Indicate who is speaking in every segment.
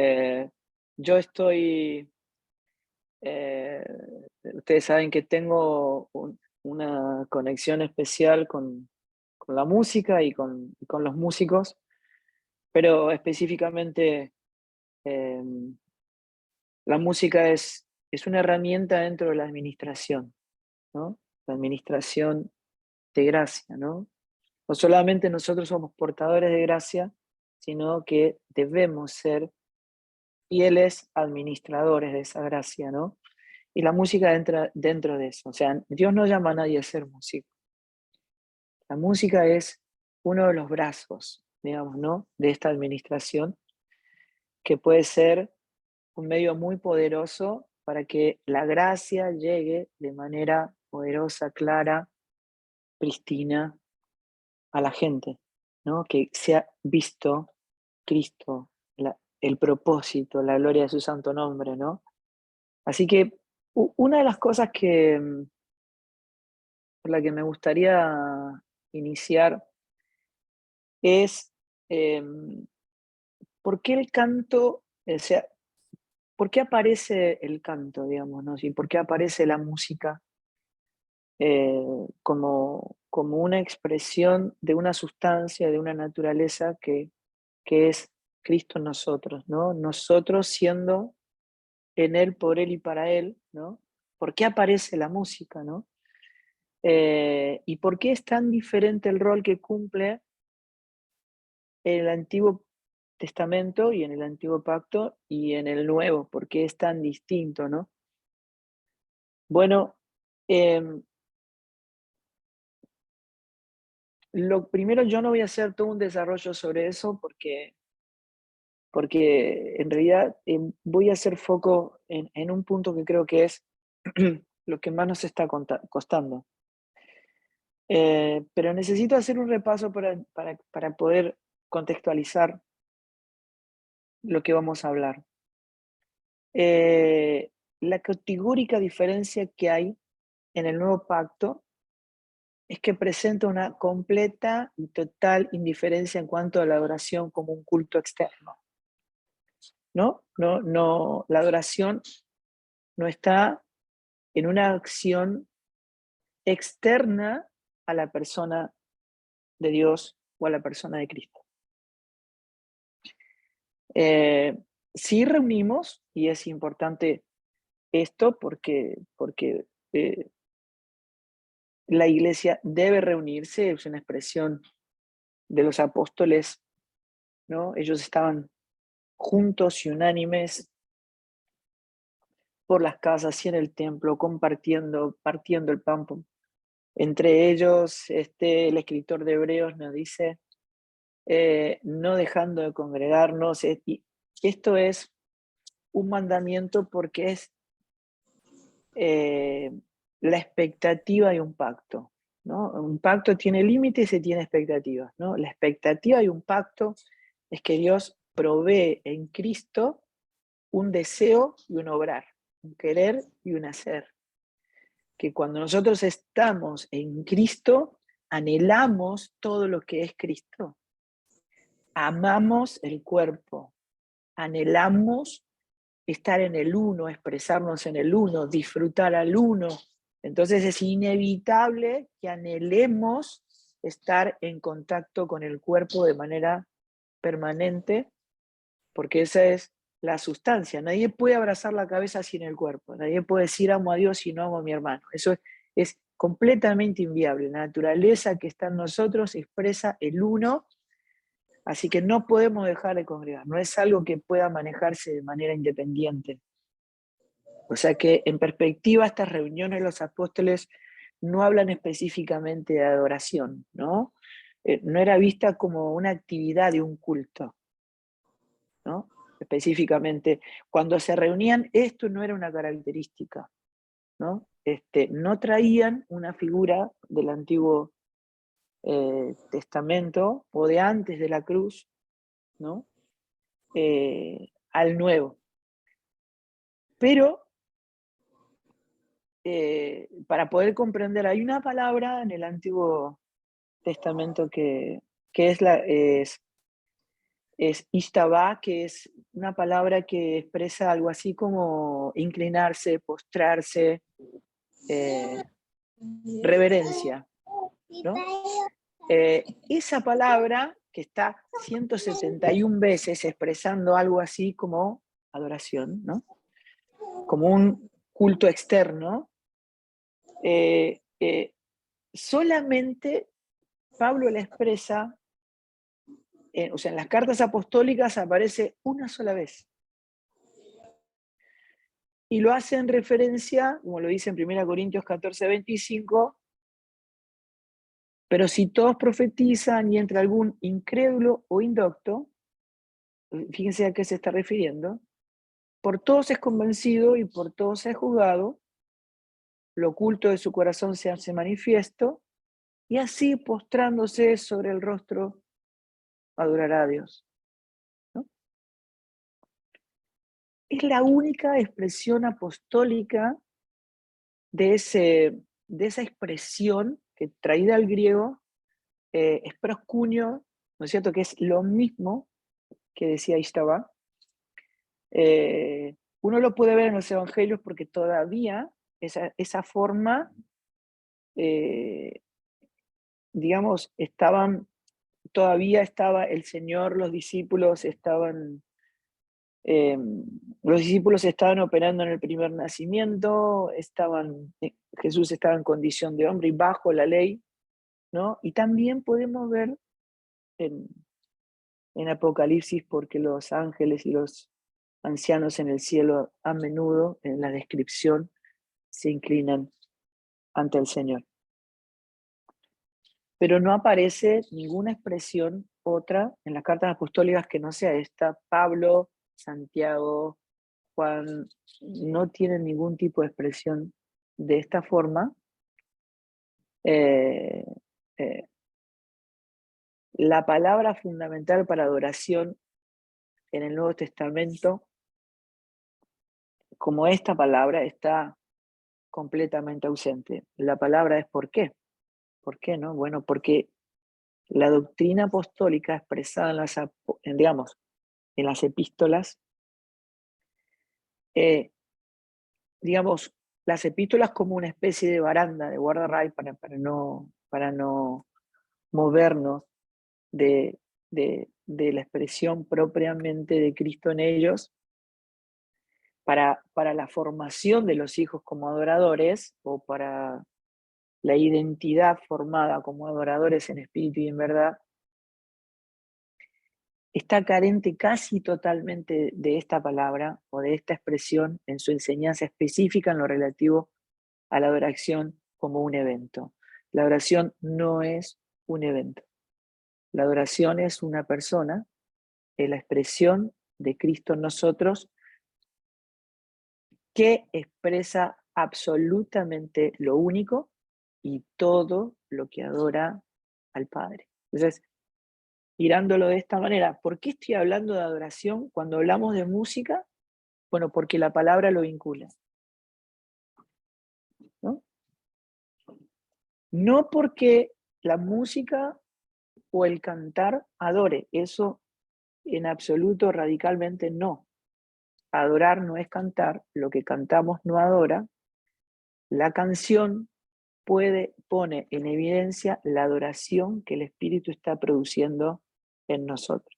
Speaker 1: Eh, yo estoy, eh, ustedes saben que tengo una conexión especial con la música y con los músicos, pero específicamente eh, la música es una herramienta dentro de la administración, ¿no? La administración de gracia, ¿no? No solamente nosotros somos portadores de gracia, sino que debemos ser fieles administradores de esa gracia, ¿no? Y la música entra dentro de eso. O sea, Dios no llama a nadie a ser músico. La música es uno de los brazos, digamos, ¿no? De esta administración, que puede ser un medio muy poderoso para que la gracia llegue de manera poderosa, clara, pristina a la gente, ¿no? Que sea visto Cristo, el propósito, la gloria de su santo nombre, ¿no? Así que una de las cosas por la que me gustaría iniciar es por qué el canto, o sea, por qué aparece el canto, digamos, ¿no? ¿Sí? ¿Por qué aparece la música como una expresión de una sustancia, de una naturaleza que es Cristo en nosotros, ¿no? Nosotros siendo en Él, por Él y para Él, ¿no? ¿Por qué aparece la música, no? ¿Y por qué es tan diferente el rol que cumple en el Antiguo Testamento y en el Antiguo Pacto y en el Nuevo? ¿Por qué es tan distinto, no? Bueno, em, lo primero, yo no voy a hacer todo un desarrollo sobre eso porque en realidad voy a hacer foco en un punto que creo que es lo que más nos está costando. Pero necesito hacer un repaso para poder contextualizar lo que vamos a hablar. La categórica diferencia que hay en el nuevo pacto es que presenta una completa y total indiferencia en cuanto a la adoración como un culto externo. No, la adoración no está en una acción externa a la persona de Dios o a la persona de Cristo. Eh, sí reunimos, y es importante esto porque la iglesia debe reunirse, es una expresión de los apóstoles, ¿no? Ellos estaban juntos y unánimes por las casas y en el templo, compartiendo, partiendo el pan. Entre ellos, el escritor de Hebreos nos dice, no dejando de congregarnos. Y esto es un mandamiento porque es eh, la expectativa de un pacto, ¿no? Un pacto tiene límites y tiene expectativas, ¿no? La expectativa de un pacto es que Dios provee en Cristo un deseo y un obrar, un querer y un hacer. Que cuando nosotros estamos en Cristo, anhelamos todo lo que es Cristo. Amamos el cuerpo, anhelamos estar en el uno, expresarnos en el uno, disfrutar al uno. Entonces es inevitable que anhelemos estar en contacto con el cuerpo de manera permanente, porque esa es la sustancia. Nadie puede abrazar la cabeza sin el cuerpo, nadie puede decir amo a Dios si no amo a mi hermano. Eso es completamente inviable. La naturaleza que está en nosotros expresa el uno. Así que no podemos dejar de congregar, no es algo que pueda manejarse de manera independiente. O sea que en perspectiva estas reuniones de los apóstoles no hablan específicamente de adoración, ¿no? No era vista como una actividad de un culto, ¿no? Específicamente, cuando se reunían, esto no era una característica, ¿no? No traían una figura del Antiguo Testamento o de antes de la cruz, ¿no? Al Nuevo. Pero para poder comprender, hay una palabra en el Antiguo Testamento que es es ishtabá, que es una palabra que expresa algo así como inclinarse, postrarse, reverencia, ¿no? Esa palabra que está 171 veces expresando algo así como adoración, ¿no? Como un culto externo, solamente Pablo la expresa, o sea, en las cartas apostólicas aparece una sola vez. Y lo hace en referencia, como lo dice en 1 Corintios 14:25, pero si todos profetizan y entra algún incrédulo o indocto, fíjense a qué se está refiriendo, por todos es convencido y por todos es juzgado, lo oculto de su corazón se hace manifiesto, y así postrándose sobre el rostro adorará a Dios, ¿no? Es la única expresión apostólica de esa expresión que traída al griego es proscunio, ¿no es cierto? Que es lo mismo que decía Ishtabá. Uno lo puede ver en los evangelios porque todavía esa forma, eh, digamos, todavía estaba el Señor, los discípulos estaban operando en el primer nacimiento, Jesús estaba en condición de hombre y bajo la ley, ¿no? Y también podemos ver en Apocalipsis, porque los ángeles y los ancianos en el cielo a menudo en la descripción se inclinan ante el Señor. Pero no aparece ninguna expresión otra en las cartas apostólicas que no sea esta. Pablo, Santiago, Juan no tienen ningún tipo de expresión de esta forma. Eh, eh, la palabra fundamental para adoración en el Nuevo Testamento, como esta palabra, está completamente ausente. La palabra es ¿por qué? ¿Por qué no? Bueno, porque la doctrina apostólica expresada en las epístolas, digamos, las epístolas como una especie de baranda, de guardarray para no movernos de la expresión propiamente de Cristo en ellos, para la formación de los hijos como adoradores o para la identidad formada como adoradores en espíritu y en verdad, está carente casi totalmente de esta palabra o de esta expresión en su enseñanza específica en lo relativo a la adoración como un evento. La adoración no es un evento. La adoración es una persona, es la expresión de Cristo en nosotros que expresa absolutamente lo único y todo lo que adora al Padre. Entonces, mirándolo de esta manera, ¿por qué estoy hablando de adoración cuando hablamos de música? Bueno, porque la palabra lo vincula, ¿no? No porque la música o el cantar adore, eso en absoluto, radicalmente no. Adorar no es cantar, lo que cantamos no adora. La canción pone en evidencia la adoración que el Espíritu está produciendo en nosotros.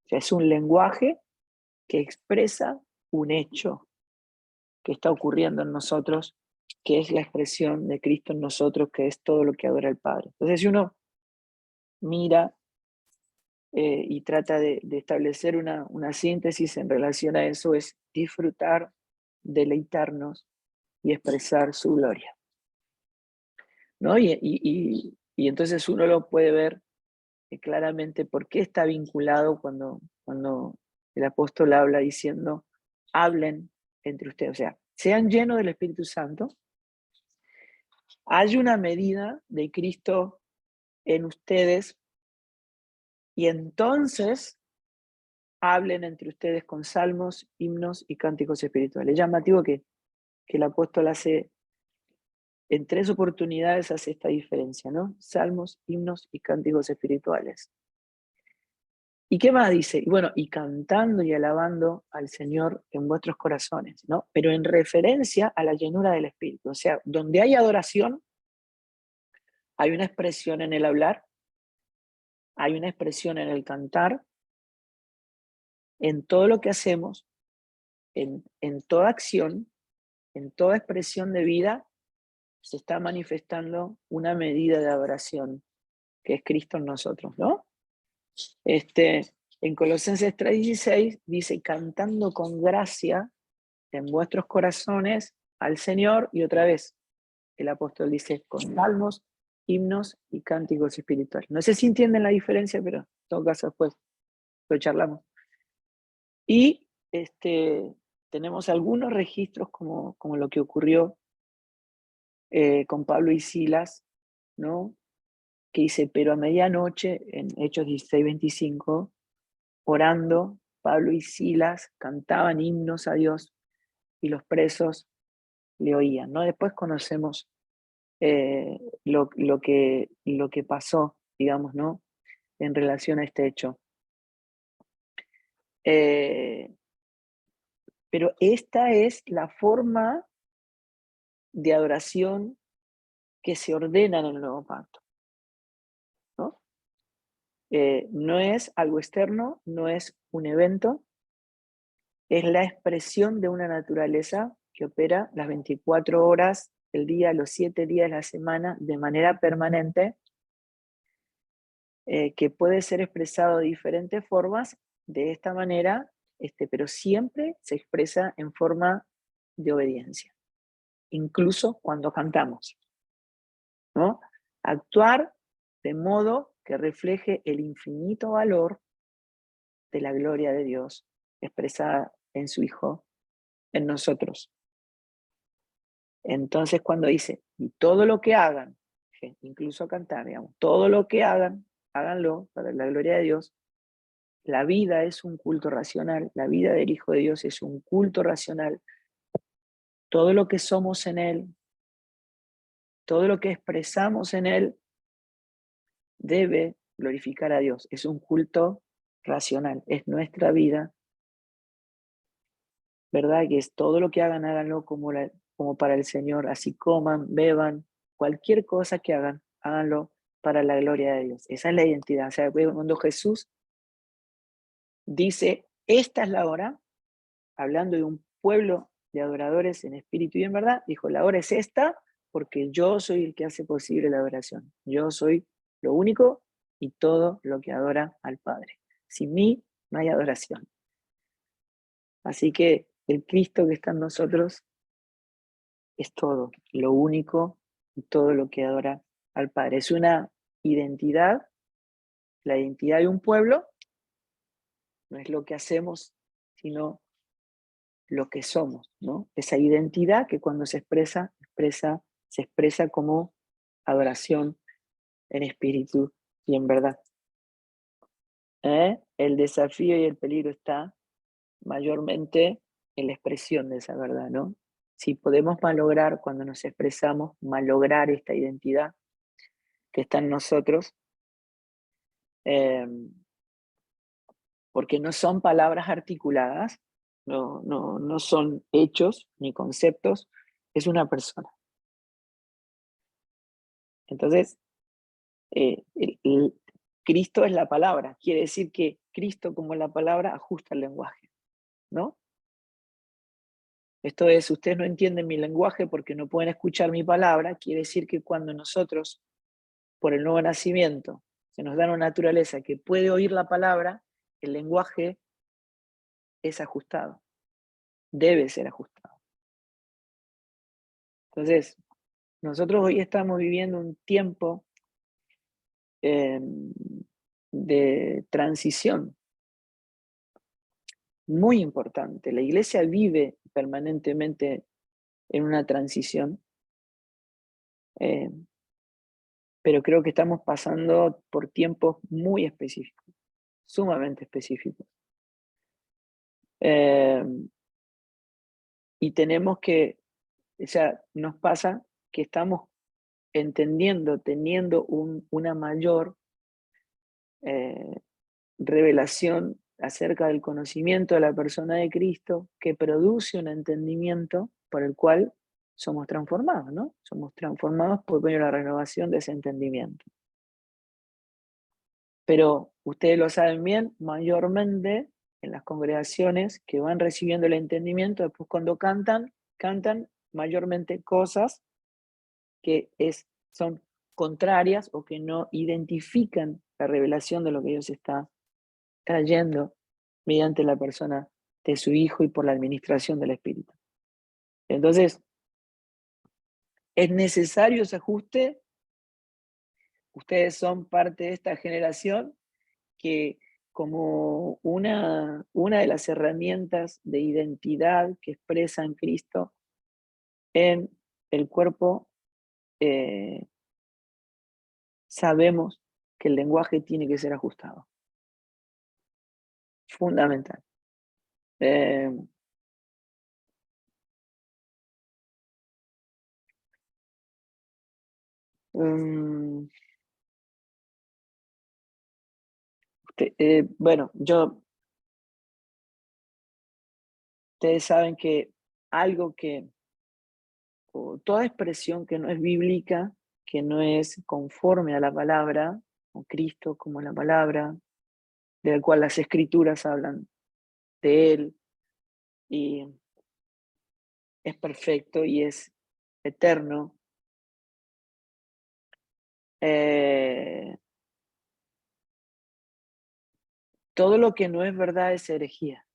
Speaker 1: O sea, es un lenguaje que expresa un hecho que está ocurriendo en nosotros, que es la expresión de Cristo en nosotros, que es todo lo que adora el Padre. Entonces, si uno mira y trata de establecer una síntesis en relación a eso, es disfrutar, deleitarnos y expresar su gloria, ¿no? Y entonces uno lo puede ver claramente por qué está vinculado cuando el apóstol habla diciendo, hablen entre ustedes, o sea, sean llenos del Espíritu Santo, hay una medida de Cristo en ustedes y entonces hablen entre ustedes con salmos, himnos y cánticos espirituales. Es llamativo que el apóstol hace, en 3 oportunidades hace esta diferencia, ¿no? Salmos, himnos y cánticos espirituales. ¿Y qué más dice? Y bueno, y cantando y alabando al Señor en vuestros corazones, ¿no? Pero en referencia a la llenura del Espíritu. O sea, donde hay adoración, hay una expresión en el hablar, hay una expresión en el cantar, en todo lo que hacemos, en toda acción, en toda expresión de vida, se está manifestando una medida de adoración, que es Cristo en nosotros, ¿no? En Colosenses 3:16 dice, cantando con gracia en vuestros corazones al Señor, y otra vez el apóstol dice, con salmos, himnos y cánticos espirituales. No sé si entienden la diferencia, pero en todo caso después lo charlamos. Y tenemos algunos registros como lo que ocurrió con Pablo y Silas, ¿no? Que dice, pero a medianoche, en Hechos 16:25, orando, Pablo y Silas cantaban himnos a Dios y los presos le oían, ¿no? Después conocemos lo que pasó, digamos, ¿no? En relación a este hecho. Pero esta es la forma de adoración que se ordena en el nuevo pacto, ¿no? No es algo externo, no es un evento, es la expresión de una naturaleza que opera las 24 horas del día, los 7 días de la semana, de manera permanente, que puede ser expresado de diferentes formas, de esta manera, pero siempre se expresa en forma de obediencia, incluso cuando cantamos, ¿no? Actuar de modo que refleje el infinito valor de la gloria de Dios expresada en su Hijo, en nosotros. Entonces cuando dice, y todo lo que hagan, incluso cantar, digamos, todo lo que hagan, háganlo para la gloria de Dios. La vida es un culto racional, la vida del Hijo de Dios es un culto racional. Todo lo que somos en Él, todo lo que expresamos en Él, debe glorificar a Dios. Es un culto racional, es nuestra vida, ¿verdad? Que es todo lo que hagan, háganlo como para el Señor, así coman, beban, cualquier cosa que hagan, háganlo para la gloria de Dios. Esa es la identidad. O sea, cuando Jesús dice, esta es la hora, hablando de un pueblo de adoradores en espíritu y en verdad, dijo, la hora es esta porque yo soy el que hace posible la adoración. Yo soy lo único y todo lo que adora al Padre. Sin mí no hay adoración. Así que el Cristo que está en nosotros es todo, lo único y todo lo que adora al Padre. Es una identidad, la identidad de un pueblo, no es lo que hacemos, sino lo que somos, ¿no? Esa identidad que cuando se expresa como adoración en espíritu y en verdad. El desafío y el peligro está mayormente en la expresión de esa verdad, ¿no? Si podemos malograr cuando nos expresamos, malograr esta identidad que está en nosotros, eh, porque no son palabras articuladas, no son hechos ni conceptos, es una persona. Entonces, Cristo es la palabra, quiere decir que Cristo como la palabra ajusta el lenguaje, ¿no? Esto es, ustedes no entienden mi lenguaje porque no pueden escuchar mi palabra, quiere decir que cuando nosotros, por el nuevo nacimiento, se nos da una naturaleza que puede oír la palabra, el lenguaje es ajustado, debe ser ajustado. Entonces, nosotros hoy estamos viviendo un tiempo de transición muy importante. La iglesia vive permanentemente en una transición, eh, pero creo que estamos pasando por tiempos muy específicos, sumamente específicos. Eh, y tenemos que, o sea, nos pasa que estamos entendiendo, teniendo una mayor revelación acerca del conocimiento de la persona de Cristo que produce un entendimiento por el cual somos transformados, ¿no? Somos transformados por medio de la renovación de ese entendimiento. Pero ustedes lo saben bien, mayormente en las congregaciones que van recibiendo el entendimiento, después cuando cantan mayormente cosas que son contrarias o que no identifican la revelación de lo que Dios está trayendo mediante la persona de su Hijo y por la administración del Espíritu. Entonces, ¿es necesario ese ajuste? Ustedes son parte de esta generación que como una de las herramientas de identidad que expresa en Cristo en el cuerpo, sabemos que el lenguaje tiene que ser ajustado. Fundamental. Eh, um, bueno, ustedes saben que algo que, o toda expresión que no es bíblica, que no es conforme a la palabra, o Cristo como la palabra, del cual las escrituras hablan de Él, y es perfecto y es eterno. Todo lo que no es verdad es herejía.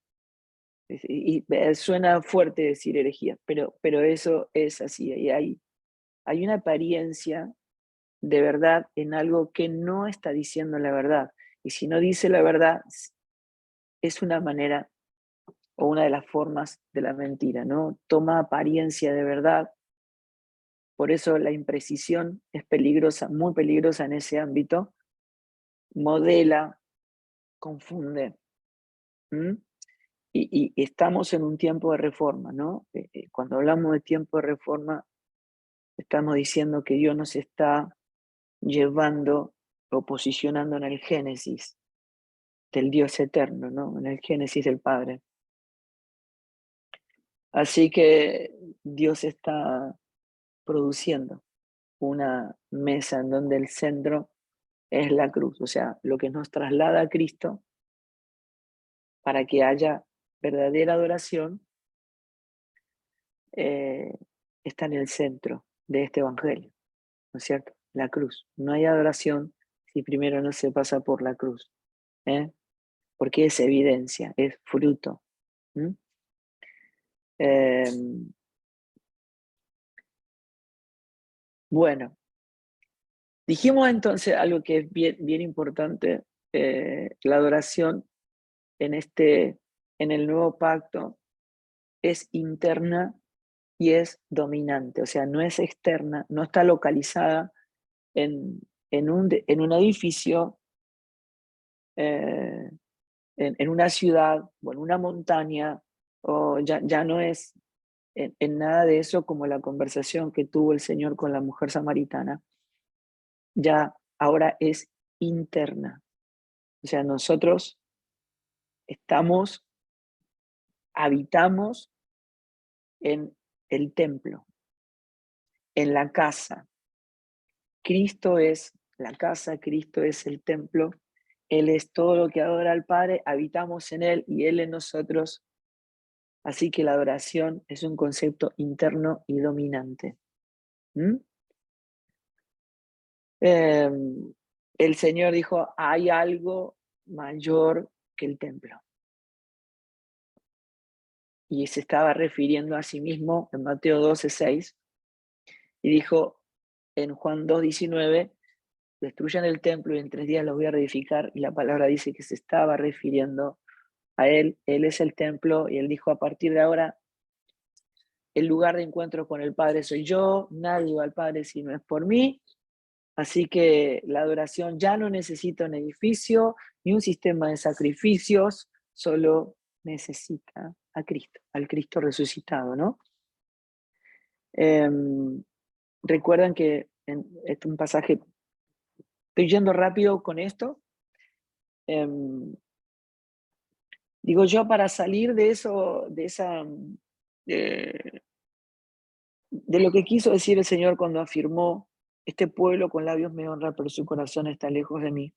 Speaker 1: Suena fuerte decir herejía, pero eso es así. Y hay una apariencia de verdad en algo que no está diciendo la verdad. Y si no dice la verdad, es una manera o una de las formas de la mentira, ¿no? Toma apariencia de verdad. Por eso la imprecisión es peligrosa, muy peligrosa en ese ámbito. Modela, confunde. ¿Mm? Y estamos en un tiempo de reforma, ¿no? Cuando hablamos de tiempo de reforma, estamos diciendo que Dios nos está llevando o posicionando en el Génesis del Dios eterno, ¿no? En el Génesis del Padre. Así que Dios está produciendo una mesa en donde el centro es la cruz, o sea, lo que nos traslada a Cristo para que haya verdadera adoración, está en el centro de este evangelio, ¿no es cierto? La cruz. No hay adoración si primero no se pasa por la cruz, ¿eh? Porque es evidencia, es fruto. Eh, bueno, dijimos entonces algo que es bien, bien importante, la adoración en el nuevo pacto es interna y es dominante, o sea, no es externa, no está localizada en un edificio, eh, en una ciudad o en una montaña, o ya no es en nada de eso como la conversación que tuvo el Señor con la mujer samaritana, ya ahora es interna. O sea, nosotros habitamos en el templo, en la casa. Cristo es la casa, Cristo es el templo, Él es todo lo que adora al Padre, habitamos en Él y Él en nosotros. Así que la adoración es un concepto interno y dominante. ¿Mm? Eh, el Señor dijo, hay algo mayor que el templo. Y se estaba refiriendo a sí mismo en Mateo 12:6, y dijo en Juan 2:19, destruyan el templo y en 3 días lo voy a reedificar, y la palabra dice que se estaba refiriendo a Él es el templo, y Él dijo, a partir de ahora, el lugar de encuentro con el Padre soy yo, nadie va al Padre si no es por mí, así que la adoración ya no necesita un edificio ni un sistema de sacrificios, solo necesita a Cristo, al Cristo resucitado, ¿no? Eh, recuerdan que este es un pasaje, estoy yendo rápido con esto, Em, digo yo, para salir de eso, de, de lo que quiso decir el Señor cuando afirmó, este pueblo con labios me honra, pero su corazón está lejos de mí.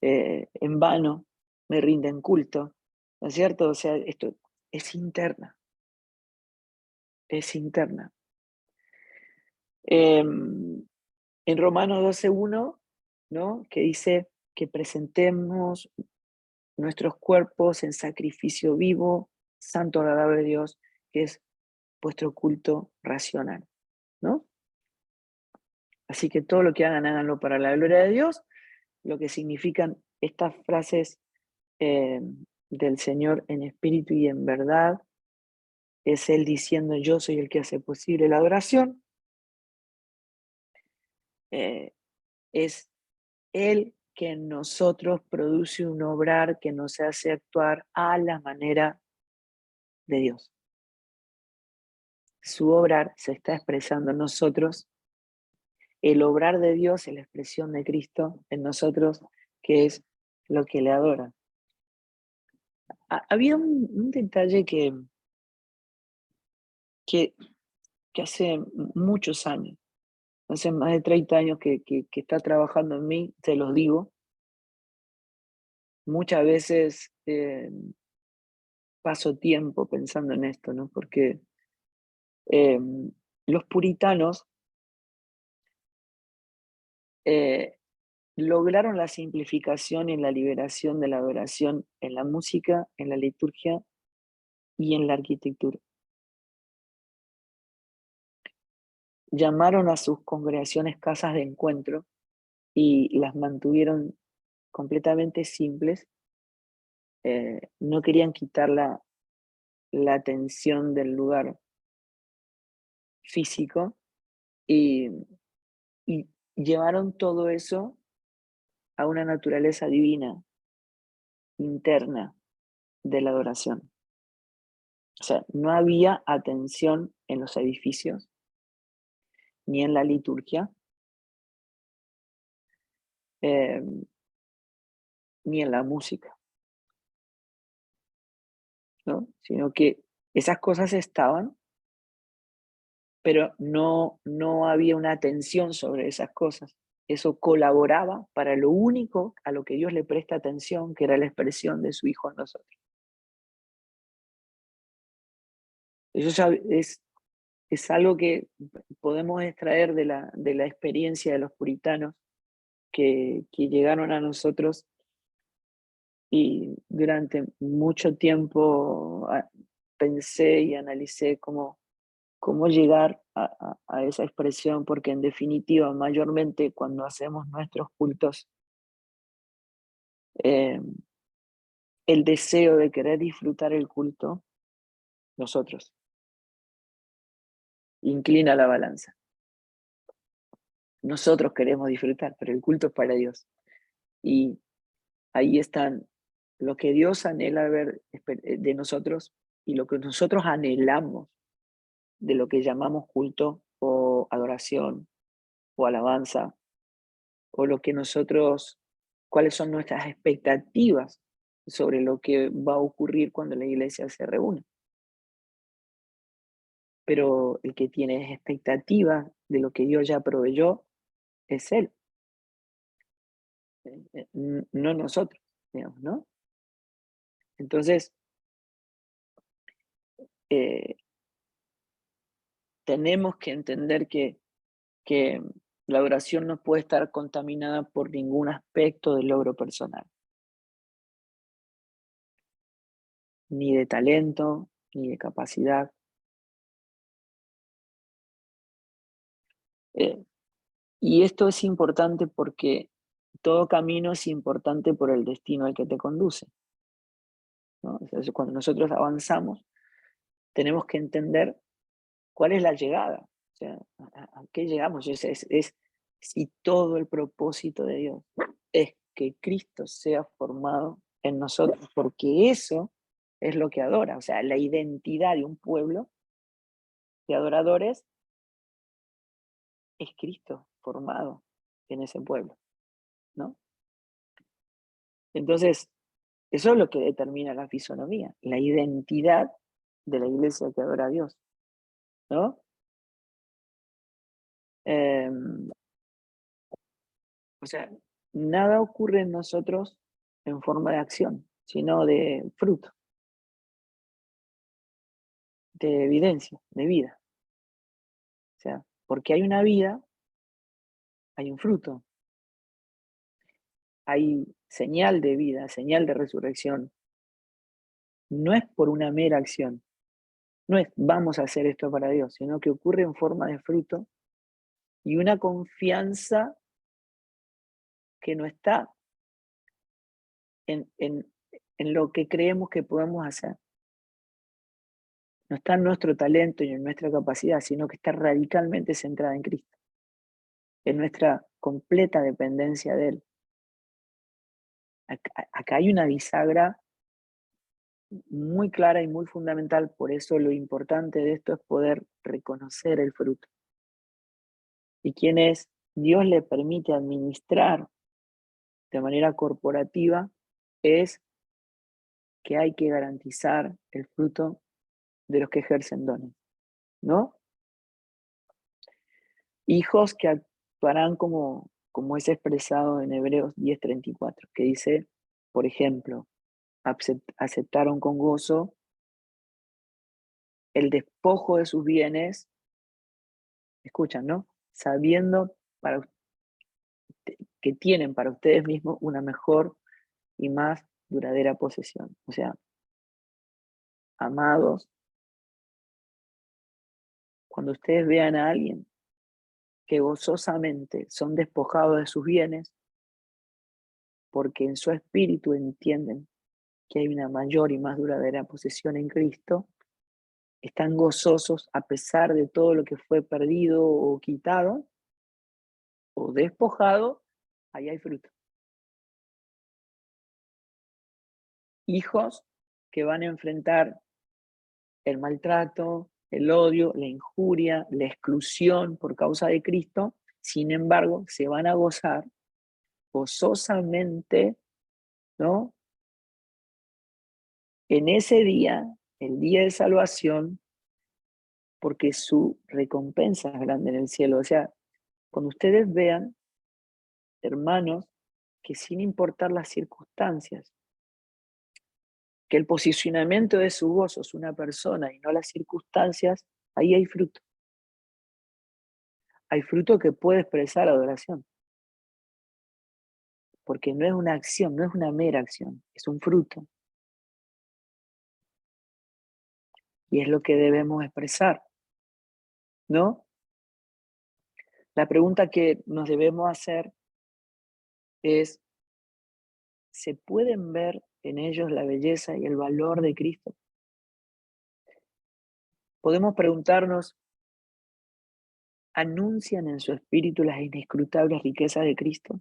Speaker 1: En vano me rinden culto, ¿no es cierto? O sea, esto es interna, es interna. En Romanos 12:1, ¿no? Que dice que presentemos nuestros cuerpos en sacrificio vivo, santo, agradable a Dios, que es vuestro culto racional, ¿no? Así que todo lo que hagan, háganlo para la gloria de Dios, lo que significan estas frases eh, del Señor en espíritu y en verdad, es Él diciendo, yo soy el que hace posible la adoración, eh, es Él que en nosotros produce un obrar que nos hace actuar a la manera de Dios. Su obrar se está expresando en nosotros, el obrar de Dios es la expresión de Cristo en nosotros, que es lo que le adora. Había un detalle que, que hace muchos años, hace más de 30 años que está trabajando en mí, te los digo, muchas veces paso tiempo pensando en esto, ¿no? Porque eh, los puritanos eh, lograron la simplificación y la liberación de la adoración en la música, en la liturgia y en la arquitectura. Llamaron a sus congregaciones casas de encuentro y las mantuvieron completamente simples. No querían quitar la atención del lugar físico y, y llevaron todo eso a una naturaleza divina, interna de la adoración. O sea, no había atención en los edificios, ni en la liturgia, eh, ni en la música, ¿no? Sino que esas cosas estaban, pero no había una atención sobre esas cosas. Eso colaboraba para lo único a lo que Dios le presta atención, que era la expresión de su Hijo en nosotros. Eso ya es algo que podemos extraer de la experiencia de los puritanos que llegaron a nosotros y durante mucho tiempo pensé y analicé cómo llegar a esa expresión, porque en definitiva, mayormente cuando hacemos nuestros cultos, eh, el deseo de querer disfrutar el culto, nosotros, inclina la balanza. Nosotros queremos disfrutar, pero el culto es para Dios. Y ahí están lo que Dios anhela ver de nosotros y lo que nosotros anhelamos de lo que llamamos culto o adoración o alabanza, o lo que nosotros, cuáles son nuestras expectativas sobre lo que va a ocurrir cuando la iglesia se reúne. Pero el que tiene expectativas de lo que Dios ya proveyó es Él, no nosotros, digamos, ¿no? Entonces, eh, tenemos que entender que la oración no puede estar contaminada por ningún aspecto del logro personal, ni de talento, ni de capacidad. Eh, y esto es importante porque todo camino es importante por el destino al que te conduce, ¿no? O sea, cuando nosotros avanzamos, tenemos que entender cuál es la llegada, o sea, a qué llegamos. Es si todo el propósito de Dios es que Cristo sea formado en nosotros, porque eso es lo que adora, o sea, la identidad de un pueblo de adoradores es Cristo formado en ese pueblo, ¿no? Entonces, eso es lo que determina la fisonomía, la identidad de la iglesia que adora a Dios, ¿no? Em, o sea, nada ocurre en nosotros en forma de acción, sino de fruto, de evidencia, de vida. O sea, porque hay una vida, hay un fruto, hay señal de vida, señal de resurrección. No es por una mera acción, no es vamos a hacer esto para Dios, sino que ocurre en forma de fruto y una confianza que no está en, en, en lo que creemos que podemos hacer. No está en nuestro talento y en nuestra capacidad, sino que está radicalmente centrada en Cristo, en nuestra completa dependencia de Él. Acá hay una bisagra muy clara y muy fundamental, por eso lo importante de esto es poder reconocer el fruto. Y quienes Dios le permite administrar de manera corporativa es que hay que garantizar el fruto de los que ejercen dones, ¿no? Hijos que actuarán como es expresado en Hebreos 10:34, que dice, por ejemplo, aceptaron con gozo el despojo de sus bienes, escuchan, ¿no? Sabiendo que tienen para ustedes mismos una mejor y más duradera posesión. O sea, amados, cuando ustedes vean a alguien que gozosamente son despojados de sus bienes, porque en su espíritu entienden que hay una mayor y más duradera posesión en Cristo, están gozosos a pesar de todo lo que fue perdido o quitado o despojado, ahí hay fruto. Hijos que van a enfrentar el maltrato, el odio, la injuria, la exclusión por causa de Cristo, sin embargo, se van a gozar gozosamente, ¿no? En ese día, el día de salvación, porque su recompensa es grande en el cielo. O sea, cuando ustedes vean, hermanos, que sin importar las circunstancias, que el posicionamiento de su gozo es una persona y no las circunstancias, ahí hay fruto. Hay fruto que puede expresar adoración, porque no es una acción, no es una mera acción, es un fruto. Y es lo que debemos expresar, ¿no? La pregunta que nos debemos hacer es, ¿se pueden ver en ellos la belleza y el valor de Cristo? Podemos preguntarnos, ¿anuncian en su espíritu las inescrutables riquezas de Cristo?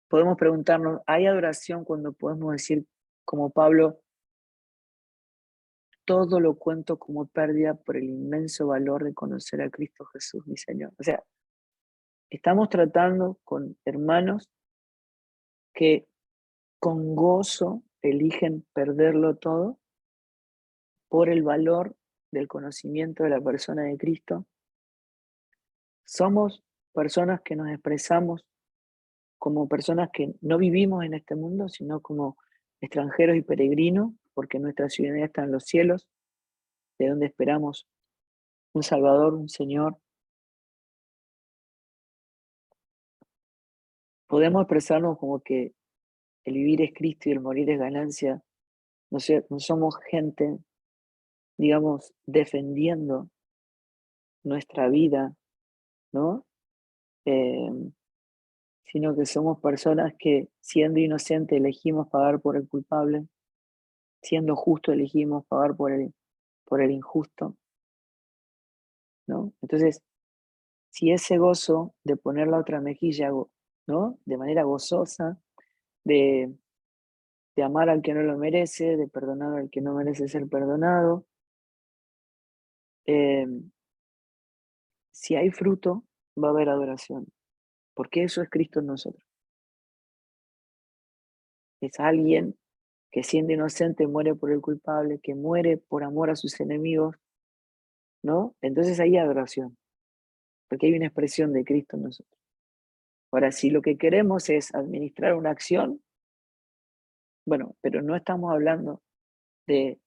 Speaker 1: Podemos preguntarnos, ¿hay adoración cuando podemos decir, como Pablo, todo lo cuento como pérdida por el inmenso valor de conocer a Cristo Jesús, mi Señor? O sea, estamos tratando con hermanos que con gozo eligen perderlo todo por el valor del conocimiento de la persona de Cristo. Somos personas que nos expresamos como personas que no vivimos en este mundo, sino como extranjeros y peregrinos, porque nuestra ciudadanía está en los cielos, de donde esperamos un Salvador, un Señor. Podemos expresarnos como que el vivir es Cristo y el morir es ganancia. No sé, no somos gente, digamos, defendiendo nuestra vida, ¿no? Eh, sino que somos personas que, siendo inocentes, elegimos pagar por el culpable, siendo justo, elegimos pagar por el injusto, ¿no? Entonces, si ese gozo de poner la otra mejilla, ¿no? De manera gozosa, de, de amar al que no lo merece, de perdonar al que no merece ser perdonado, eh, si hay fruto, va a haber adoración, porque eso es Cristo en nosotros. Es alguien que siendo inocente muere por el culpable, que muere por amor a sus enemigos, ¿no? Entonces ahí hay adoración, porque hay una expresión de Cristo en nosotros. Ahora, si lo que queremos es administrar una acción, bueno, pero no estamos hablando de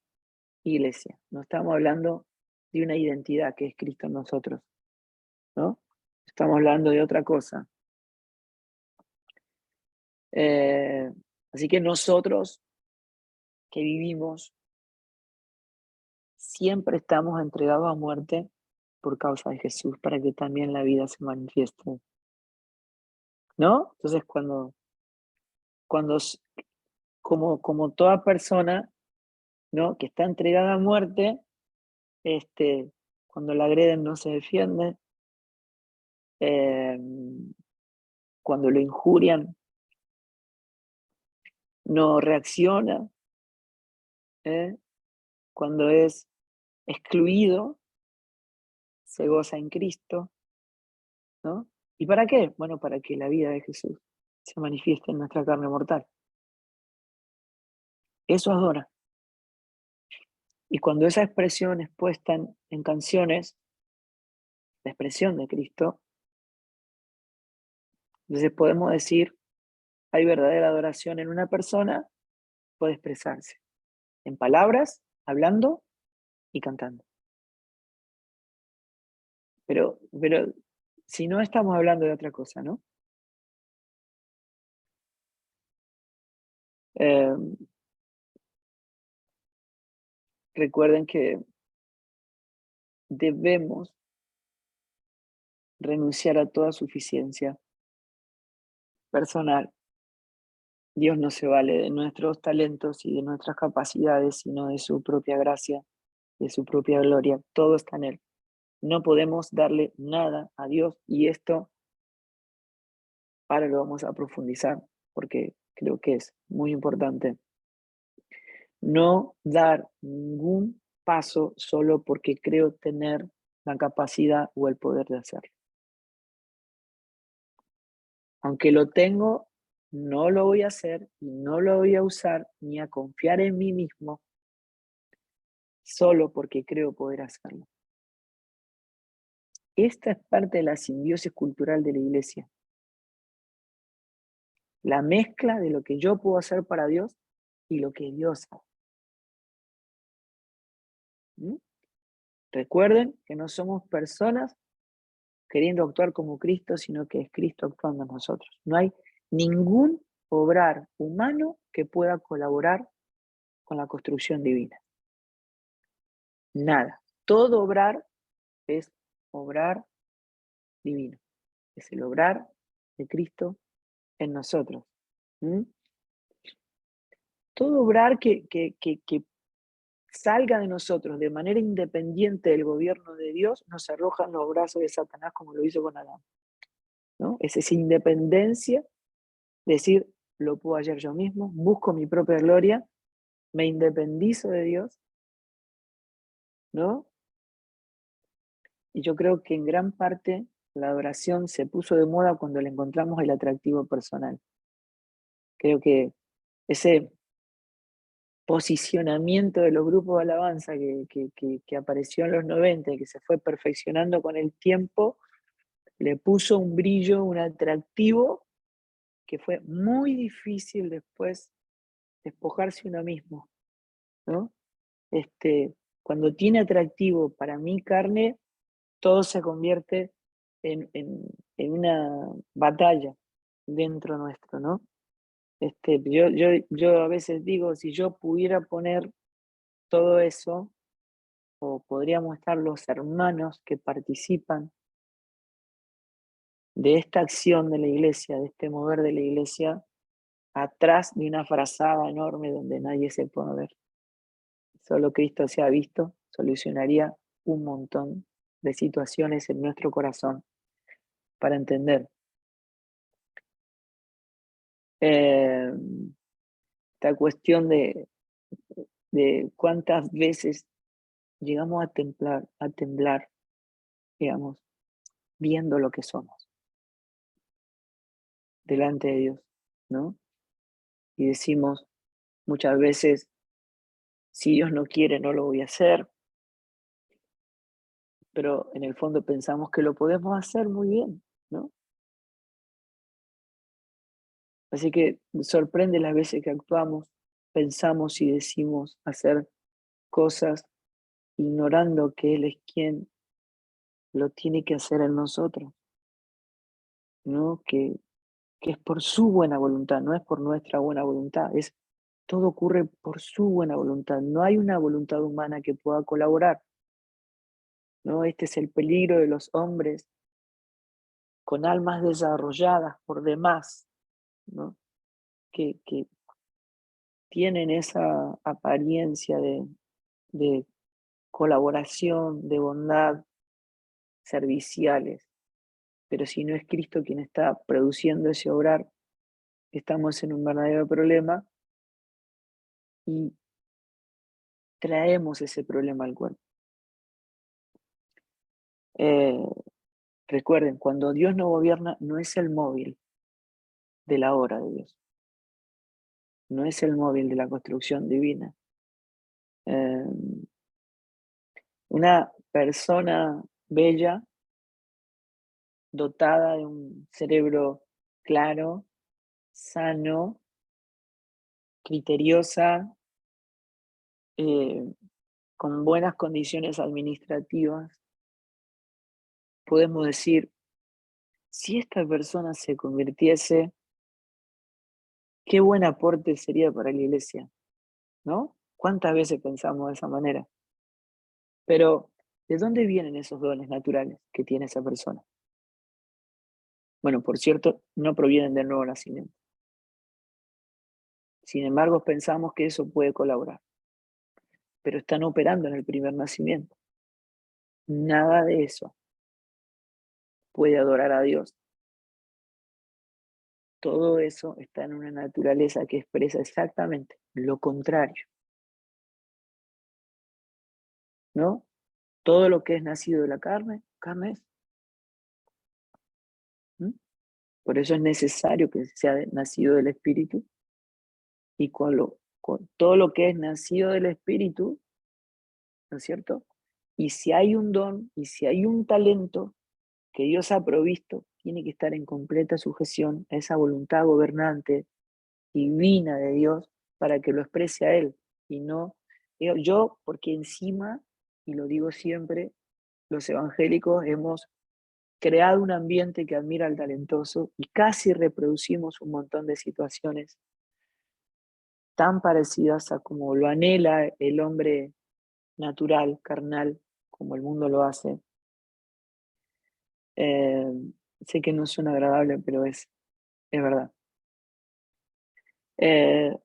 Speaker 1: iglesia, no estamos hablando de una identidad que es Cristo en nosotros, ¿no? Estamos hablando de otra cosa. Eh, Así que nosotros que vivimos siempre estamos entregados a muerte por causa de Jesús, para que también la vida se manifieste, ¿no? Entonces, cuando como toda persona, ¿no? Que está entregada a muerte, cuando la agreden no se defiende, eh, cuando lo injurian no reacciona, ¿eh? Cuando es excluido se goza en Cristo, ¿no? ¿Y para qué? Bueno, para que la vida de Jesús se manifieste en nuestra carne mortal. Eso adora. Y cuando esa expresión es puesta en canciones, la expresión de Cristo, entonces podemos decir, hay verdadera adoración en una persona, puede expresarse en palabras, hablando y cantando. Pero si no estamos hablando de otra cosa, ¿no? Eh, Recuerden que debemos renunciar a toda suficiencia personal. Dios no se vale de nuestros talentos y de nuestras capacidades, sino de su propia gracia, de su propia gloria. Todo está en Él. No podemos darle nada a Dios, y esto ahora lo vamos a profundizar porque creo que es muy importante. No dar ningún paso solo porque creo tener la capacidad o el poder de hacerlo. Aunque lo tengo, no lo voy a hacer y no lo voy a usar ni a confiar en mí mismo solo porque creo poder hacerlo. Esta es parte de la simbiosis cultural de la iglesia. La mezcla de lo que yo puedo hacer para Dios y lo que Dios hace. ¿Mm? Recuerden que no somos personas queriendo actuar como Cristo, sino que es Cristo actuando en nosotros. No hay ningún obrar humano que pueda colaborar con la construcción divina. Nada. Todo obrar es obrar divino. Es el obrar de Cristo en nosotros. ¿Mm? Todo obrar que salga de nosotros de manera independiente del gobierno de Dios nos arroja en los brazos de Satanás, como lo hizo con Adán, ¿no? Es esa independencia, decir, lo puedo hacer yo mismo, busco mi propia gloria, me independizo de Dios, ¿no? Y yo creo que en gran parte la adoración se puso de moda cuando le encontramos el atractivo personal. Creo que ese posicionamiento de los grupos de alabanza que apareció en los 90 y que se fue perfeccionando con el tiempo, le puso un brillo, un atractivo que fue muy difícil después despojarse uno mismo, ¿no? Cuando tiene atractivo para mi carne, todo se convierte en una batalla dentro nuestro, ¿no? Yo a veces digo, si yo pudiera poner todo eso, o podríamos estar los hermanos que participan de esta acción de la iglesia, de este mover de la iglesia, atrás de una frazada enorme donde nadie se puede ver. Solo Cristo se ha visto, solucionaría un montón de situaciones en nuestro corazón para entender eh, esta cuestión de cuántas veces llegamos a temblar, digamos, viendo lo que somos delante de Dios, ¿no? y decimos muchas veces, si Dios no quiere, no lo voy a hacer, pero en el fondo pensamos que lo podemos hacer muy bien, ¿no? Así que sorprende las veces que actuamos, pensamos y decimos hacer cosas ignorando que Él es quien lo tiene que hacer en nosotros, ¿no? Que es por su buena voluntad, no es por nuestra buena voluntad, todo ocurre por su buena voluntad, no hay una voluntad humana que pueda colaborar, ¿no? Este es el peligro de los hombres con almas desarrolladas por demás, ¿no? Que tienen esa apariencia de colaboración, de bondad, serviciales, pero si no es Cristo quien está produciendo ese obrar, estamos en un verdadero problema y traemos ese problema al cuerpo. Eh, Recuerden, cuando Dios no gobierna, no es el móvil de la obra de Dios, no es el móvil de la construcción divina. Eh, una persona bella, dotada de un cerebro claro, sano, criteriosa, eh, con buenas condiciones administrativas, podemos decir, si esta persona se convirtiese, qué buen aporte sería para la iglesia, ¿no? ¿Cuántas veces pensamos de esa manera? Pero, ¿de dónde vienen esos dones naturales que tiene esa persona? Bueno, por cierto, no provienen del nuevo nacimiento. Sin embargo, pensamos que eso puede colaborar, pero están operando en el primer nacimiento. Nada de eso puede adorar a Dios. Todo eso está en una naturaleza que expresa exactamente lo contrario, ¿no? Todo lo que es nacido de la carne, carne es. ¿Mm? Por eso es necesario que sea nacido del Espíritu, y con todo lo que es nacido del Espíritu, ¿no es cierto? Y si hay un don, y si hay un talento que Dios ha provisto, tiene que estar en completa sujeción a esa voluntad gobernante divina de Dios para que lo exprese a Él. Y no, yo, porque encima, y lo digo siempre, los evangélicos hemos creado un ambiente que admira al talentoso y casi reproducimos un montón de situaciones tan parecidas a como lo anhela el hombre natural, carnal, como el mundo lo hace. Eh, Sé que no suena agradable, pero es verdad. Eh,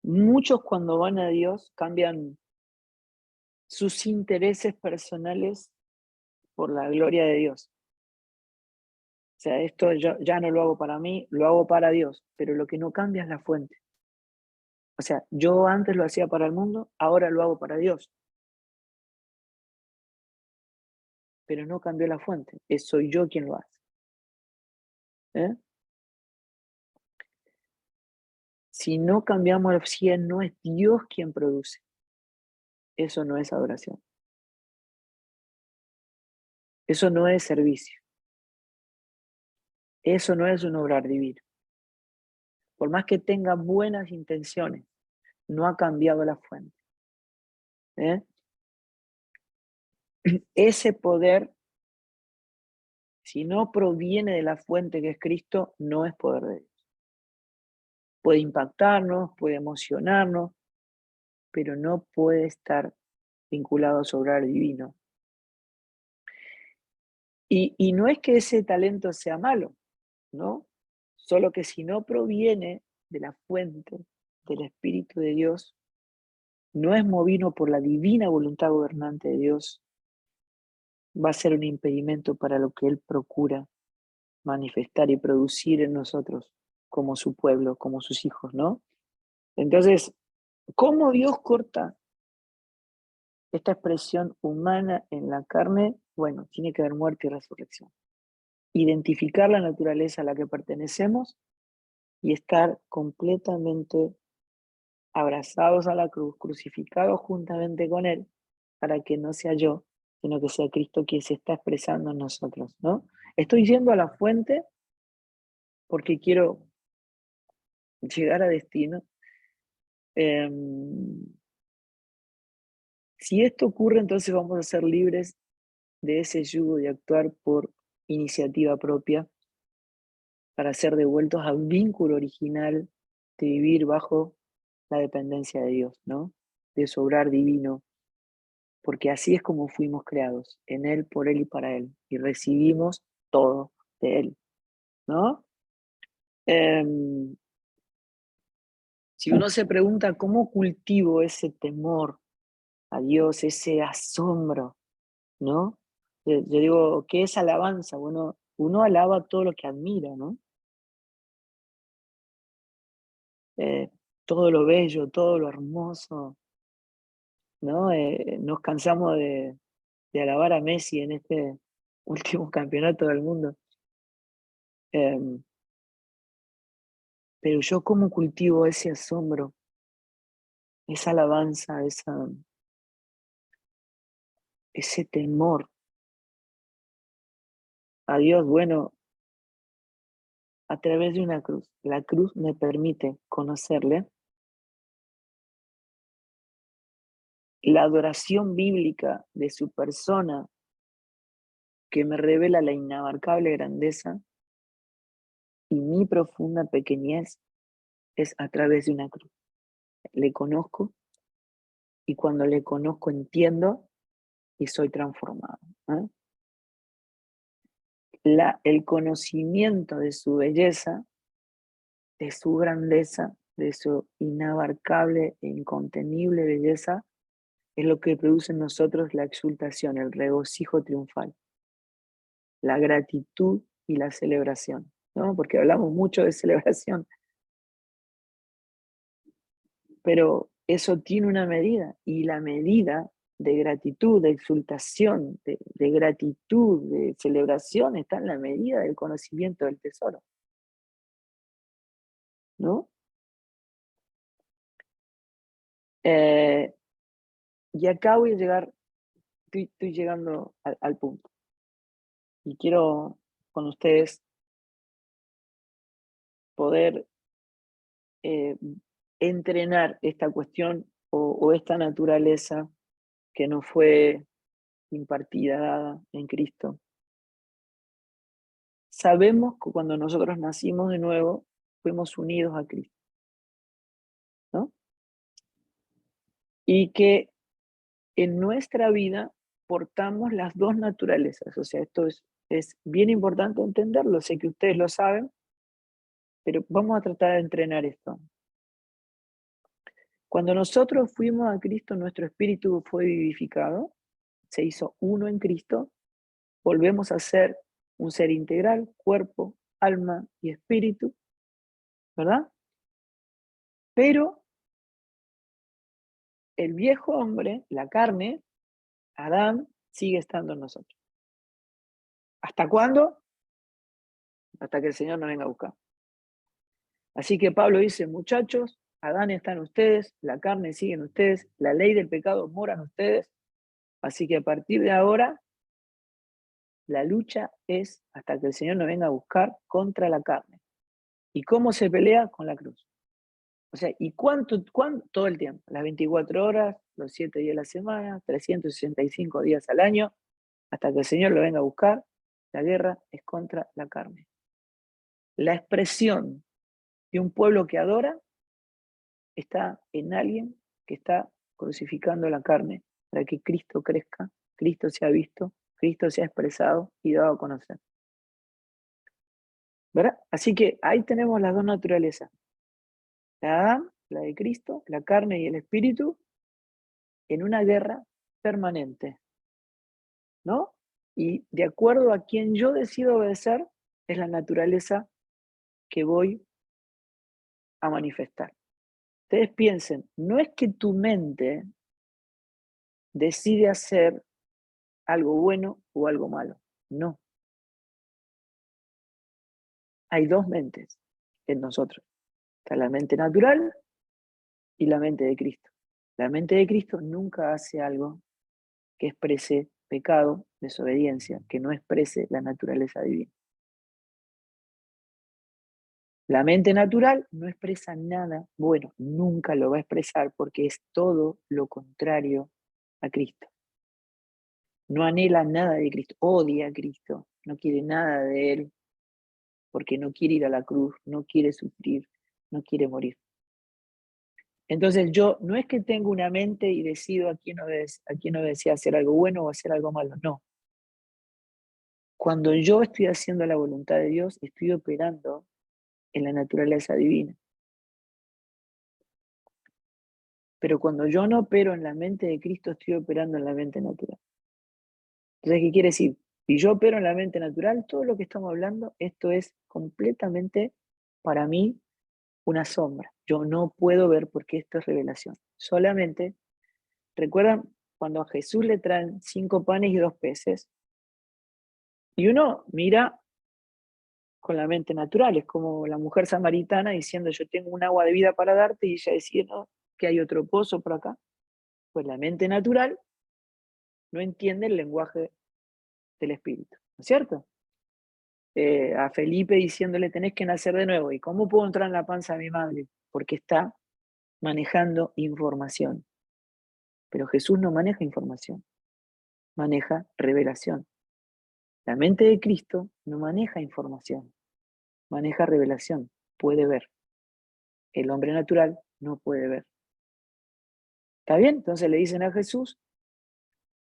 Speaker 1: Muchos cuando van a Dios cambian sus intereses personales por la gloria de Dios. O sea, esto yo ya no lo hago para mí, lo hago para Dios, pero lo que no cambia es la fuente. O sea, yo antes lo hacía para el mundo, ahora lo hago para Dios, pero no cambió la fuente, soy yo quien lo hace. ¿Eh? Si no cambiamos el 100, no es Dios quien produce. Eso no es adoración. Eso no es servicio. Eso no es un obrar divino. Por más que tenga buenas intenciones, no ha cambiado la fuente. ¿Eh? Ese poder, si no proviene de la fuente que es Cristo, no es poder de Dios. Puede impactarnos, puede emocionarnos, pero no puede estar vinculado a su obrar divino. Y no es que ese talento sea malo, ¿no? Solo que si no proviene de la fuente del Espíritu de Dios, no es movido por la divina voluntad gobernante de Dios, va a ser un impedimento para lo que Él procura manifestar y producir en nosotros como su pueblo, como sus hijos, ¿no? Entonces, ¿cómo Dios corta esta expresión humana en la carne? Bueno, tiene que haber muerte y resurrección. Identificar la naturaleza a la que pertenecemos y estar completamente abrazados a la cruz, crucificados juntamente con Él, para que no sea yo, sino que sea Cristo quien se está expresando en nosotros, ¿no? Estoy yendo a la fuente porque quiero llegar a destino. Si esto ocurre, entonces vamos a ser libres de ese yugo de actuar por iniciativa propia para ser devueltos al vínculo original de vivir bajo la dependencia de Dios, ¿no? De su obrar divino, porque así es como fuimos creados, en Él, por Él y para Él, y recibimos todo de Él, ¿no? Si uno se pregunta cómo cultivo ese temor a Dios, ese asombro, ¿no? Yo digo, ¿qué es alabanza? Bueno, uno alaba todo lo que admira, ¿no? Eh, todo lo bello, todo lo hermoso, ¿no? Nos cansamos de alabar a Messi en este último campeonato del mundo. Em, pero yo cómo cultivo ese asombro, esa alabanza, ese temor a Dios, bueno, a través de una cruz. La cruz me permite conocerle. La adoración bíblica de su persona que me revela la inabarcable grandeza y mi profunda pequeñez es a través de una cruz. Le conozco y cuando le conozco entiendo y soy transformado, ¿eh? El conocimiento de su belleza, de su grandeza, de su inabarcable e incontenible belleza, es lo que produce en nosotros la exultación, el regocijo triunfal, la gratitud y la celebración, ¿no? Porque hablamos mucho de celebración, pero eso tiene una medida, y la medida de gratitud, de exultación, de gratitud, de celebración, está en la medida del conocimiento del tesoro, ¿no? Eh, y acá voy a llegar, estoy llegando al punto, y quiero con ustedes poder eh, entrenar esta cuestión o esta naturaleza que nos fue impartida, dada en Cristo. Sabemos que cuando nosotros nacimos de nuevo, fuimos unidos a Cristo, ¿no? Y que en nuestra vida portamos las dos naturalezas. O sea, esto es bien importante entenderlo. Sé que ustedes lo saben, pero vamos a tratar de entrenar esto. Cuando nosotros fuimos a Cristo, nuestro espíritu fue vivificado, se hizo uno en Cristo, volvemos a ser un ser integral, cuerpo, alma y espíritu, ¿verdad? Pero el viejo hombre, la carne, Adán, sigue estando en nosotros. ¿Hasta cuándo? Hasta que el Señor nos venga a buscar. Así que Pablo dice, muchachos, Adán está en ustedes, la carne sigue en ustedes, la ley del pecado mora en ustedes, así que a partir de ahora, la lucha es hasta que el Señor nos venga a buscar contra la carne. ¿Y cómo se pelea? Con la cruz. O sea, ¿y cuánto? Todo el tiempo, las 24 horas, los 7 días de la semana, 365 días al año, hasta que el Señor lo venga a buscar, la guerra es contra la carne. La expresión de un pueblo que adora está en alguien que está crucificando la carne para que Cristo crezca, Cristo sea visto, Cristo sea expresado y dado a conocer. ¿Verdad? Así que ahí tenemos las dos naturalezas. La Adán, la de Cristo, la carne y el espíritu, en una guerra permanente, ¿no? Y de acuerdo a quien yo decido obedecer, es la naturaleza que voy a manifestar. Ustedes piensen, no es que tu mente decide hacer algo bueno o algo malo, no. Hay dos mentes en nosotros. Está la mente natural y la mente de Cristo. La mente de Cristo nunca hace algo que exprese pecado, desobediencia, que no exprese la naturaleza divina. La mente natural no expresa nada bueno, nunca lo va a expresar porque es todo lo contrario a Cristo. No anhela nada de Cristo, odia a Cristo, no quiere nada de Él, porque no quiere ir a la cruz, no quiere sufrir, no quiere morir. Entonces yo no es que tengo una mente y decido a quién obedecer, hacer algo bueno o hacer algo malo, no. Cuando yo estoy haciendo la voluntad de Dios, estoy operando en la naturaleza divina. Pero cuando yo no opero en la mente de Cristo, estoy operando en la mente natural. Entonces, ¿qué quiere decir? Si yo opero en la mente natural, todo lo que estamos hablando, esto es completamente, para mí, una sombra. Yo no puedo ver porque esto es revelación. Solamente, ¿recuerdan cuando a Jesús le traen 5 panes y 2 peces? Y uno mira con la mente natural, es como la mujer samaritana diciendo, yo tengo un agua de vida para darte, y ella decía, no, que hay otro pozo por acá. Pues la mente natural no entiende el lenguaje del espíritu, ¿no es cierto? A Felipe diciéndole, tenés que nacer de nuevo. ¿Y cómo puedo entrar en la panza de mi madre? Porque está manejando información. Pero Jesús no maneja información, maneja revelación. La mente de Cristo no maneja información, maneja revelación, puede ver. El hombre natural no puede ver. ¿Está bien? Entonces le dicen a Jesús,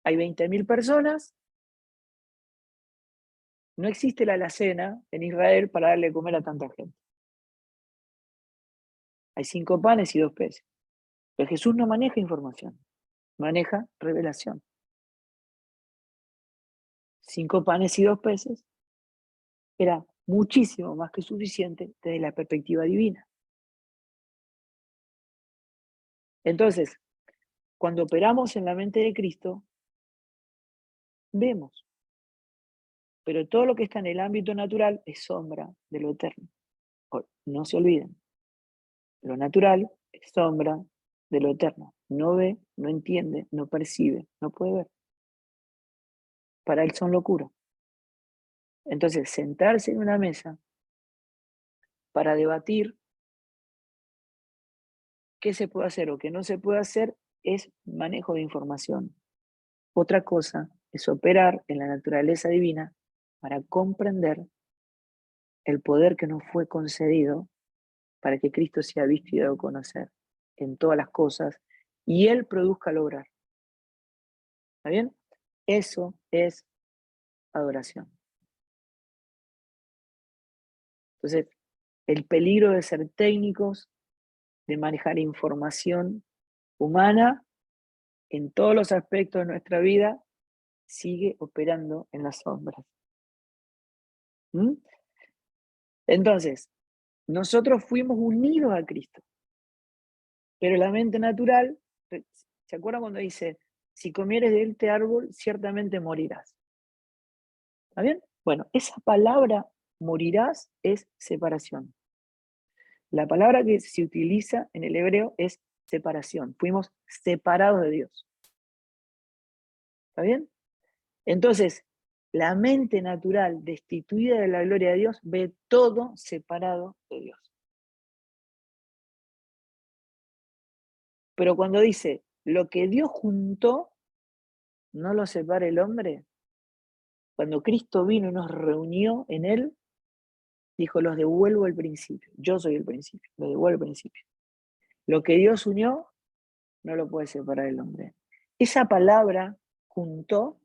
Speaker 1: hay 20.000 personas, no existe la alacena en Israel para darle de comer a tanta gente. Hay 5 panes y 2 peces. Pero Jesús no maneja información, maneja revelación. 5 panes y 2 peces era muchísimo más que suficiente desde la perspectiva divina. Entonces, cuando operamos en la mente de Cristo, vemos, pero todo lo que está en el ámbito natural es sombra de lo eterno. No se olviden, lo natural es sombra de lo eterno. No ve, no entiende, no percibe, no puede ver. Para él son locura. Entonces, sentarse en una mesa para debatir qué se puede hacer o qué no se puede hacer es manejo de información. Otra cosa es operar en la naturaleza divina para comprender el poder que nos fue concedido para que Cristo sea visto y dado a conocer en todas las cosas y Él produzca lograr. ¿Está bien? Eso es adoración. Entonces, el peligro de ser técnicos, de manejar información humana en todos los aspectos de nuestra vida, sigue operando en las sombras. ¿Mm? Entonces, nosotros fuimos unidos a Cristo, pero la mente natural, ¿se acuerdan cuando dice, si comieres de este árbol, ciertamente morirás? ¿Está bien? Bueno, esa palabra morirás es separación. La palabra que se utiliza en el hebreo es separación. Fuimos separados de Dios. ¿Está bien? Entonces, la mente natural, destituida de la gloria de Dios, ve todo separado de Dios. Pero cuando dice, lo que Dios juntó, no lo separa el hombre. Cuando Cristo vino y nos reunió en Él, dijo, los devuelvo al principio. Yo soy el principio, lo devuelvo al principio. Lo que Dios unió, no lo puede separar el hombre. Esa palabra, juntó,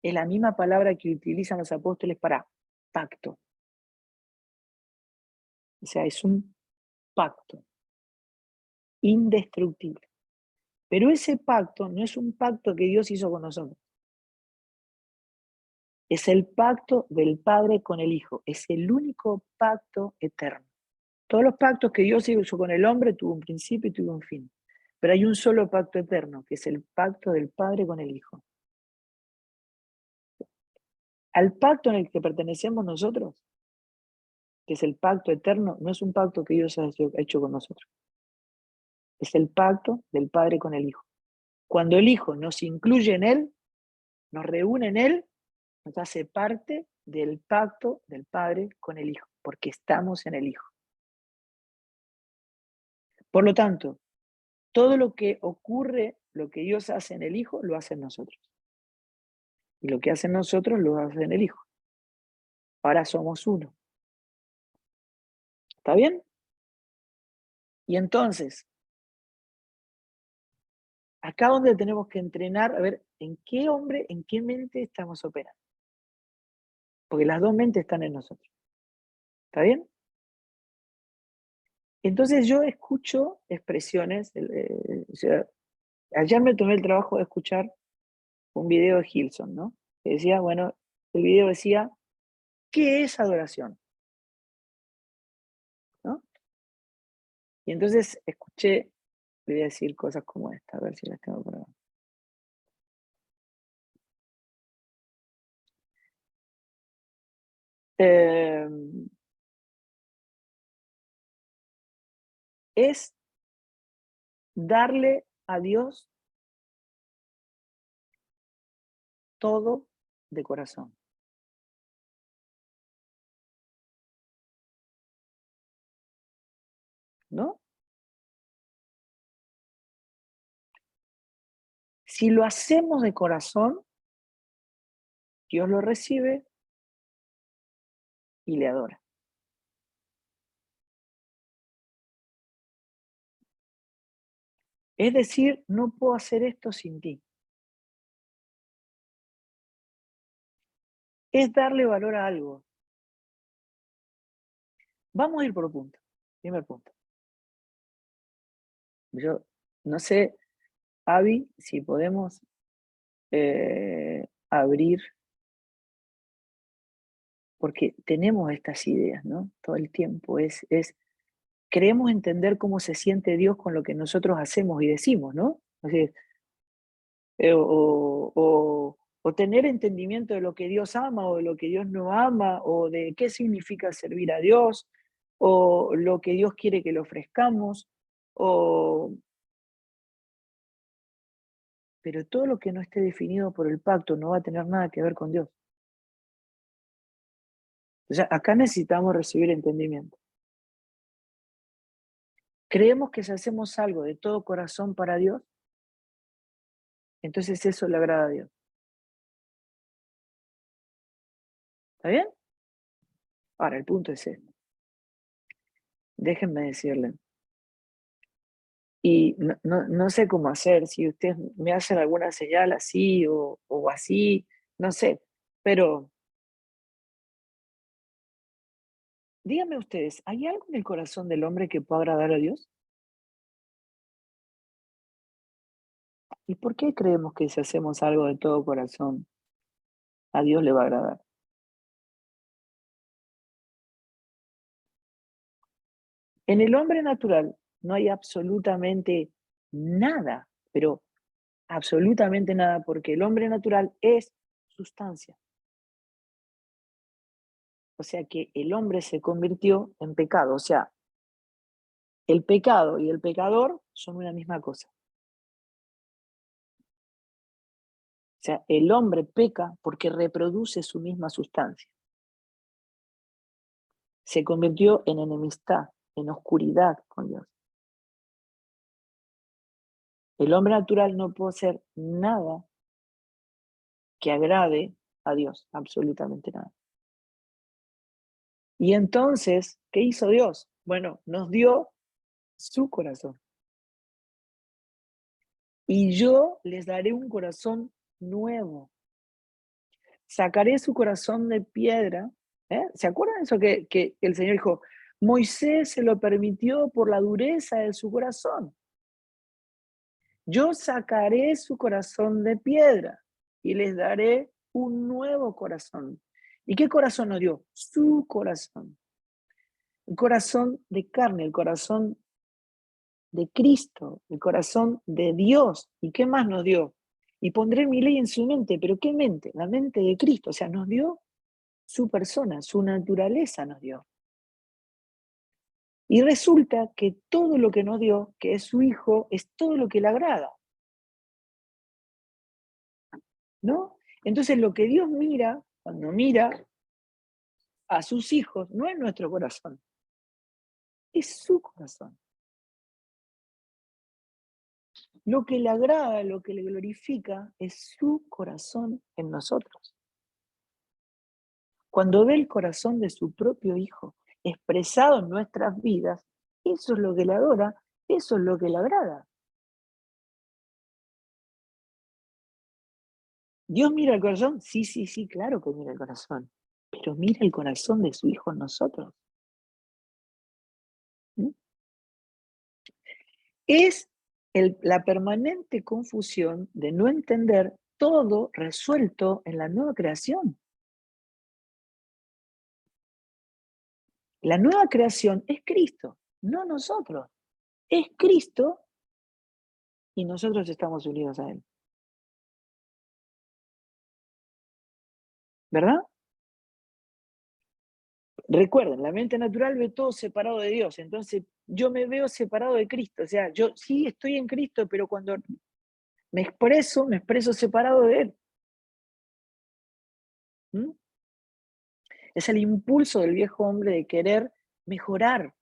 Speaker 1: es la misma palabra que utilizan los apóstoles para pacto. O sea, es un pacto indestructible. Pero ese pacto no es un pacto que Dios hizo con nosotros. Es el pacto del Padre con el Hijo. Es el único pacto eterno. Todos los pactos que Dios hizo con el hombre tuvo un principio y tuvo un fin. Pero hay un solo pacto eterno, que es el pacto del Padre con el Hijo. Al pacto en el que pertenecemos nosotros, que es el pacto eterno, no es un pacto que Dios ha hecho con nosotros. Es el pacto del Padre con el Hijo. Cuando el Hijo nos incluye en Él, nos reúne en Él, nos hace parte del pacto del Padre con el Hijo, porque estamos en el Hijo. Por lo tanto, todo lo que ocurre, lo que Dios hace en el Hijo, lo hace en nosotros. Y lo que hace en nosotros, lo hace en el Hijo. Ahora somos uno. ¿Está bien? Y entonces, acá donde tenemos que entrenar, a ver, ¿en qué hombre, en qué mente estamos operando? Porque las dos mentes están en nosotros. ¿Está bien? Entonces yo escucho expresiones, o sea, ayer me tomé el trabajo de escuchar un video de Hilson, ¿no? Que decía, bueno, el video decía, ¿qué es adoración? ¿No? Y entonces escuché, le voy a decir cosas como esta, a ver si las tengo por acá. Es darle a Dios todo de corazón. ¿No? Si lo hacemos de corazón, Dios lo recibe y le adora. Es decir, no puedo hacer esto sin ti. Es darle valor a algo. Vamos a ir por punto. Primer punto. Yo no sé, Avi, si podemos abrir, porque tenemos estas ideas, ¿no? Todo el tiempo. Queremos entender cómo se siente Dios con lo que nosotros hacemos y decimos, ¿no? Así, o tener entendimiento de lo que Dios ama o de lo que Dios no ama, o de qué significa servir a Dios, o lo que Dios quiere que le ofrezcamos, o... pero todo lo que no esté definido por el pacto no va a tener nada que ver con Dios. O sea, acá necesitamos recibir entendimiento. Creemos que si hacemos algo de todo corazón para Dios, entonces eso le agrada a Dios. ¿Está bien? Ahora, el punto es este. Déjenme decirle, y no sé cómo hacer, si ustedes me hacen alguna señal así o así, no sé, pero díganme ustedes, ¿hay algo en el corazón del hombre que pueda agradar a Dios? ¿Y por qué creemos que si hacemos algo de todo corazón, a Dios le va a agradar? En el hombre natural no hay absolutamente nada, pero absolutamente nada, porque el hombre natural es sustancia. O sea que el hombre se convirtió en pecado. O sea, el pecado y el pecador son una misma cosa. O sea, el hombre peca porque reproduce su misma sustancia. Se convirtió en enemistad, en oscuridad con Dios. El hombre natural no puede hacer nada que agrade a Dios, absolutamente nada. Y entonces, ¿qué hizo Dios? Bueno, nos dio su corazón. Y yo les daré un corazón nuevo. Sacaré su corazón de piedra. ¿Se acuerdan eso que el Señor dijo? Moisés se lo permitió por la dureza de su corazón. Yo sacaré su corazón de piedra y les daré un nuevo corazón. ¿Y qué corazón nos dio? Su corazón. El corazón de carne, el corazón de Cristo, el corazón de Dios. ¿Y qué más nos dio? Y pondré mi ley en su mente. ¿Pero qué mente? La mente de Cristo. O sea, nos dio su persona, su naturaleza nos dio. Y resulta que todo lo que nos dio, que es su Hijo, es todo lo que le agrada, ¿no? Entonces lo que Dios mira, cuando mira a sus hijos, no es nuestro corazón, es su corazón. Lo que le agrada, lo que le glorifica, es su corazón en nosotros. Cuando ve el corazón de su propio Hijo expresado en nuestras vidas, eso es lo que le adora, eso es lo que le agrada. ¿Dios mira el corazón? Sí, sí, sí, claro que mira el corazón, pero mira el corazón de su Hijo en nosotros. ¿Mm? Es la permanente confusión de no entender todo resuelto en la nueva creación. La nueva creación es Cristo, no nosotros. Es Cristo y nosotros estamos unidos a Él. ¿Verdad? Recuerden, la mente natural ve todo separado de Dios, entonces yo me veo separado de Cristo. O sea, yo sí estoy en Cristo, pero cuando me expreso separado de Él. ¿Mm? Es el impulso del viejo hombre de querer mejorar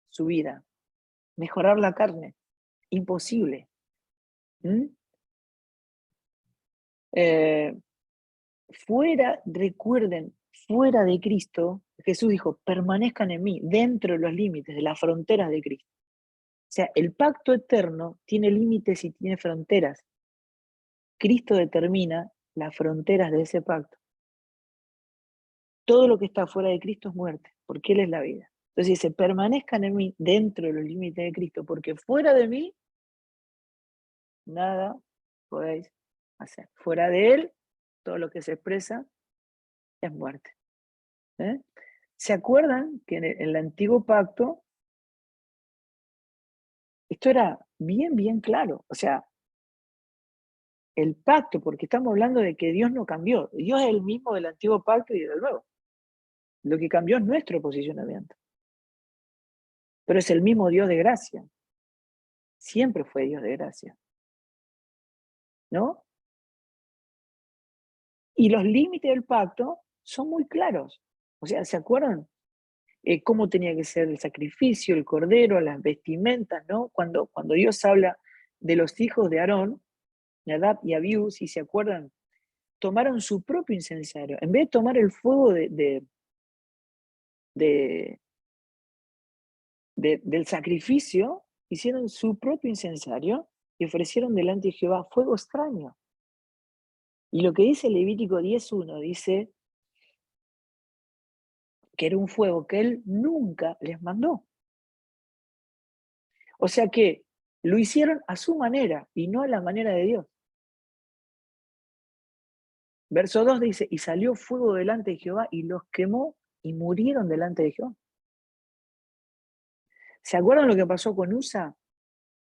Speaker 1: su vida, mejorar la carne. Imposible. ¿Mm? Eh, recuerden, fuera de Cristo, Jesús dijo, permanezcan en mí, dentro de los límites, de las fronteras de Cristo. O sea, el pacto eterno tiene límites y tiene fronteras. Cristo determina las fronteras de ese pacto. Todo lo que está fuera de Cristo es muerte, porque Él es la vida. Entonces dice, permanezcan en mí, dentro de los límites de Cristo, porque fuera de mí, nada podéis hacer. Fuera de Él, todo lo que se expresa es muerte. ¿Eh? ¿Se acuerdan que en el antiguo pacto esto era bien, bien claro? O sea, el pacto, porque estamos hablando de que Dios no cambió. Dios es el mismo del antiguo pacto y del nuevo. Lo que cambió es nuestro posicionamiento. Pero es el mismo Dios de gracia. Siempre fue Dios de gracia. ¿No? Y los límites del pacto son muy claros. O sea, ¿se acuerdan? Cómo tenía que ser el sacrificio, el cordero, las vestimentas, ¿no? Cuando Dios habla de los hijos de Aarón, Nadab y Abiú, si se acuerdan, tomaron su propio incensario. En vez de tomar el fuego de, del sacrificio, hicieron su propio incensario y ofrecieron delante de Jehová fuego extraño. Y lo que dice Levítico 10:1 dice que era un fuego que él nunca les mandó. O sea que lo hicieron a su manera y no a la manera de Dios. Verso 2 dice, y salió fuego delante de Jehová y los quemó y murieron delante de Jehová. ¿Se acuerdan lo que pasó con Usa?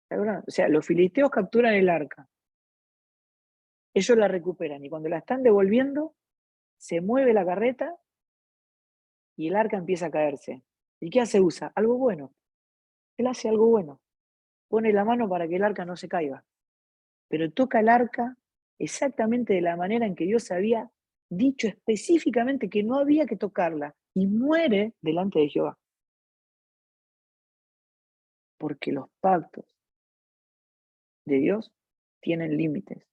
Speaker 1: ¿Se acuerdan? O sea, los filisteos capturan el arca. Ellos la recuperan y cuando la están devolviendo, se mueve la carreta y el arca empieza a caerse. ¿Y qué hace Usa? Algo bueno. Él hace algo bueno. Pone la mano para que el arca no se caiga. Pero toca el arca exactamente de la manera en que Dios había dicho específicamente que no había que tocarla y muere delante de Jehová. Porque los pactos de Dios tienen límites,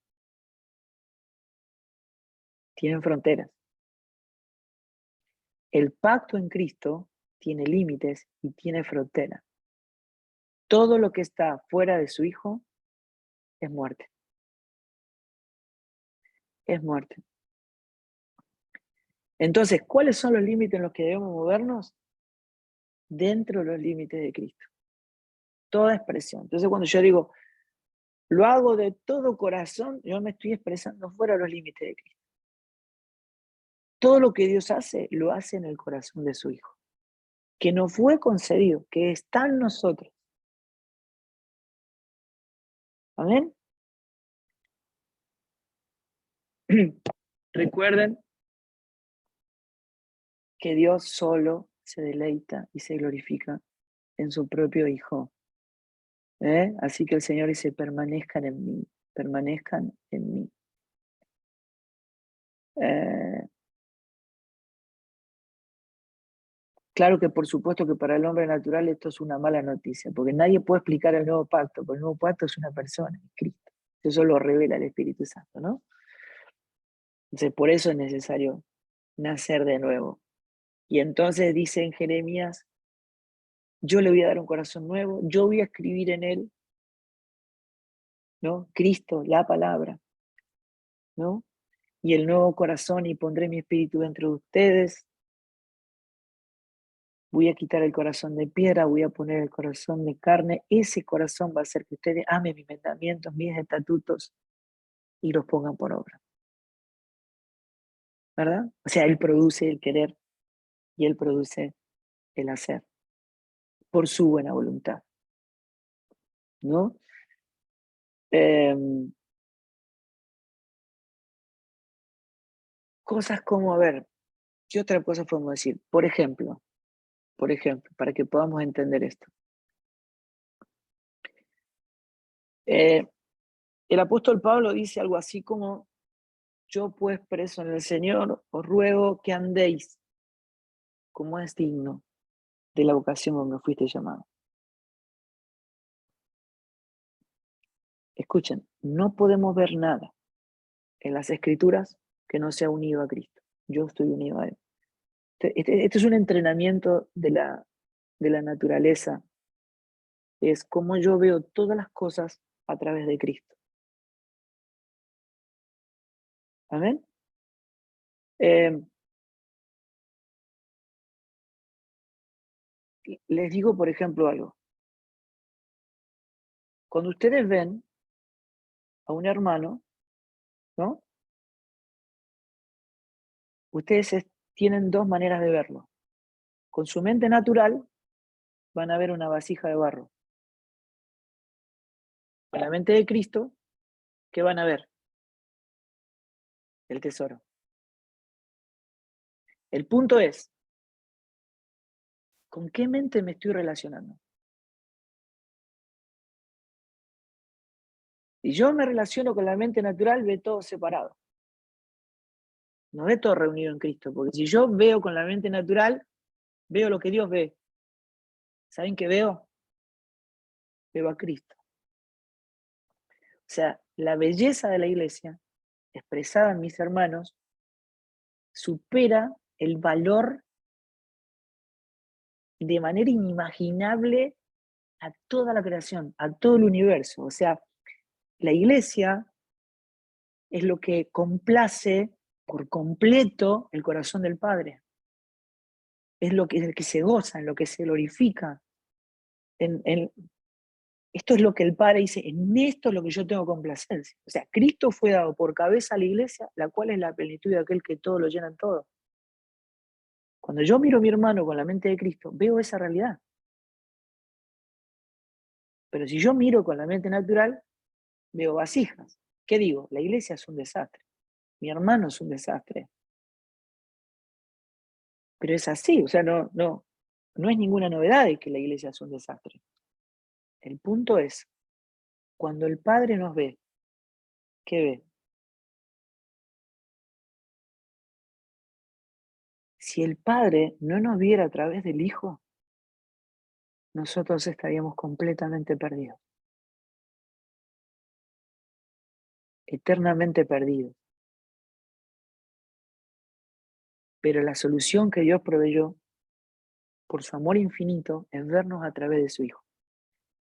Speaker 1: tienen fronteras. El pacto en Cristo tiene límites y tiene fronteras. Todo lo que está fuera de su Hijo es muerte. Es muerte. Entonces, ¿cuáles son los límites en los que debemos movernos? Dentro de los límites de Cristo. Toda expresión. Entonces, cuando yo digo, lo hago de todo corazón, yo me estoy expresando fuera de los límites de Cristo. Todo lo que Dios hace, lo hace en el corazón de su Hijo, que nos fue concedido, que está en nosotros. ¿Amén? Recuerden que Dios solo se deleita y se glorifica en su propio Hijo. Así que el Señor dice, permanezcan en mí, permanezcan en mí. Claro que por supuesto que para el hombre natural esto es una mala noticia, porque nadie puede explicar el nuevo pacto, porque el nuevo pacto es una persona, es Cristo. Eso lo revela el Espíritu Santo, ¿no? Entonces por eso es necesario nacer de nuevo. Y entonces dice en Jeremías, yo le voy a dar un corazón nuevo, yo voy a escribir en él, ¿no? Cristo, la palabra, ¿no? Y el nuevo corazón, y pondré mi espíritu dentro de ustedes. Voy a quitar el corazón de piedra, voy a poner el corazón de carne. Ese corazón va a hacer que ustedes amen mis mandamientos, mis estatutos y los pongan por obra. ¿Verdad? O sea, Él produce el querer y Él produce el hacer por su buena voluntad. ¿No? Cosas como, a ver, ¿qué otra cosa podemos decir? Por ejemplo, para que podamos entender esto. El apóstol Pablo dice algo así como, yo pues preso en el Señor, os ruego que andéis como es digno de la vocación donde fuiste llamado. Escuchen, no podemos ver nada en las Escrituras que no sea unido a Cristo. Yo estoy unido a Él. Este es un entrenamiento de la naturaleza. Es como yo veo todas las cosas a través de Cristo. ¿Amén? Les digo, por ejemplo, algo. Cuando ustedes ven a un hermano, ¿no? Ustedes tienen dos maneras de verlo. Con su mente natural van a ver una vasija de barro. Con la mente de Cristo, ¿qué van a ver? El tesoro. El punto es, ¿con qué mente me estoy relacionando? Si yo me relaciono con la mente natural, ve todo separado. No ve todo reunido en Cristo, porque si yo veo con la mente natural, veo lo que Dios ve. ¿Saben qué veo? Veo a Cristo. O sea, la belleza de la iglesia, expresada en mis hermanos, supera el valor de manera inimaginable a toda la creación, a todo el universo. O sea, la iglesia es lo que complace por completo el corazón del Padre. Es el que se goza, en lo que se glorifica. Esto es lo que el Padre dice, en esto es lo que yo tengo complacencia. O sea, Cristo fue dado por cabeza a la iglesia, la cual es la plenitud de aquel que todo lo llena en todo. Cuando yo miro a mi hermano con la mente de Cristo, veo esa realidad. Pero si yo miro con la mente natural, veo vasijas. ¿Qué digo? La iglesia es un desastre. Mi hermano es un desastre. Pero es así, o sea, no es ninguna novedad de que la iglesia es un desastre. El punto es, cuando el Padre nos ve, ¿qué ve? Si el Padre no nos viera a través del Hijo, nosotros estaríamos completamente perdidos, eternamente perdidos. Pero la solución que Dios proveyó, por su amor infinito, es vernos a través de su Hijo.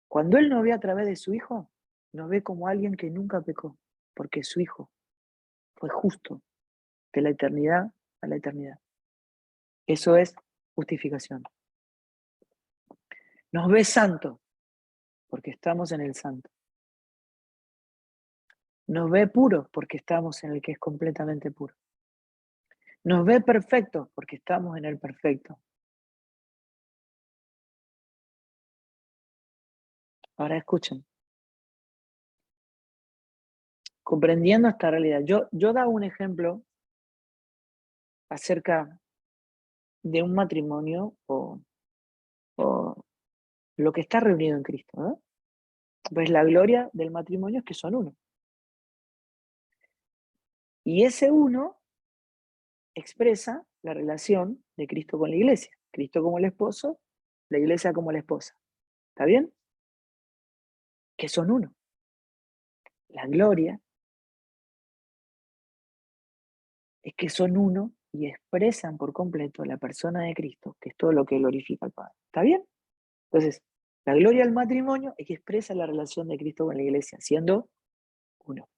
Speaker 1: Cuando Él nos ve a través de su Hijo, nos ve como alguien que nunca pecó, porque su Hijo fue justo de la eternidad a la eternidad. Eso es justificación. Nos ve santo, porque estamos en el santo. Nos ve puro, porque estamos en el que es completamente puro. Nos ve perfecto, porque estamos en el perfecto. Ahora escuchen. Comprendiendo esta realidad, yo daba un ejemplo acerca de un matrimonio o lo que está reunido en Cristo, ¿no? Pues la gloria del matrimonio es que son uno. Y ese uno expresa la relación de Cristo con la iglesia. Cristo como el esposo, la iglesia como la esposa. ¿Está bien? Que son uno. La gloria es que son uno y expresan por completo la persona de Cristo, que es todo lo que glorifica al Padre. ¿Está bien? Entonces, la gloria del matrimonio es que expresa la relación de Cristo con la iglesia, siendo uno.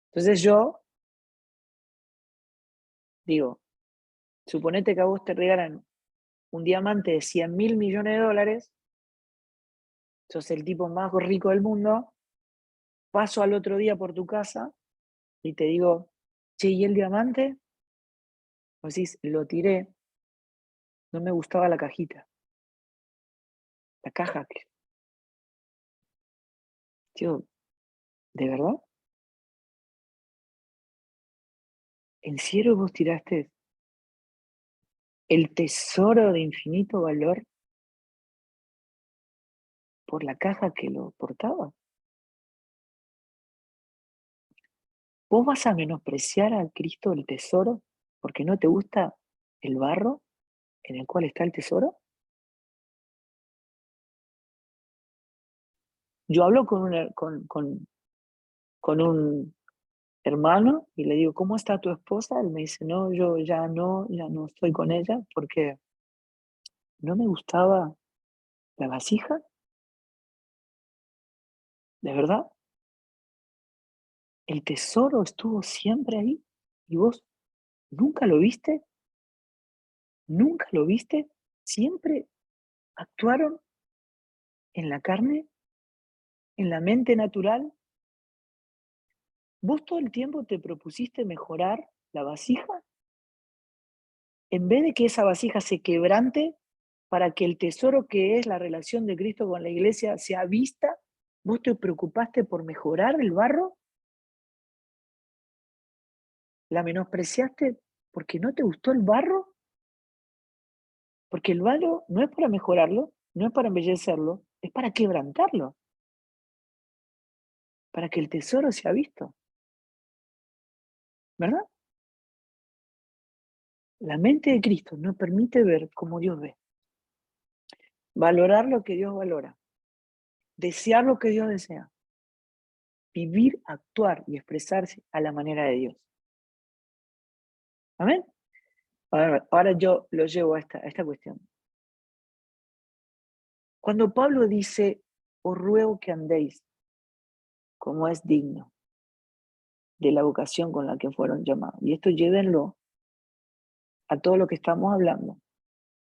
Speaker 1: Entonces yo digo, suponete que a vos te regalan un diamante de 100.000 millones de dólares, sos el tipo más rico del mundo, paso al otro día por tu casa y te digo, che, ¿y el diamante? Vos decís, lo tiré, no me gustaba la cajita. La caja, tío, ¿de verdad? ¿En serio vos tiraste el tesoro de infinito valor por la caja que lo portaba? ¿Vos vas a menospreciar al Cristo el tesoro porque no te gusta el barro en el cual está el tesoro? Yo hablo con un hermano y le digo, ¿cómo está tu esposa? Él me dice, no, yo ya no estoy con ella porque no me gustaba la vasija, de verdad. El tesoro estuvo siempre ahí y vos nunca lo viste, nunca lo viste, siempre actuaron en la carne, en la mente natural. Vos todo el tiempo te propusiste mejorar la vasija en vez de que esa vasija se quebrante para que el tesoro que es la relación de Cristo con la iglesia sea vista. ¿Vos te preocupaste por mejorar el barro? ¿La menospreciaste porque no te gustó el barro? Porque el barro no es para mejorarlo, no es para embellecerlo, es para quebrantarlo, para que el tesoro sea visto, ¿verdad? La mente de Cristo nos permite ver como Dios ve, valorar lo que Dios valora, desear lo que Dios desea, vivir, actuar y expresarse a la manera de Dios. ¿Amén? Ahora yo lo llevo a esta cuestión. Cuando Pablo dice, os ruego que andéis como es digno de la vocación con la que fueron llamados, y esto llévenlo a todo lo que estamos hablando,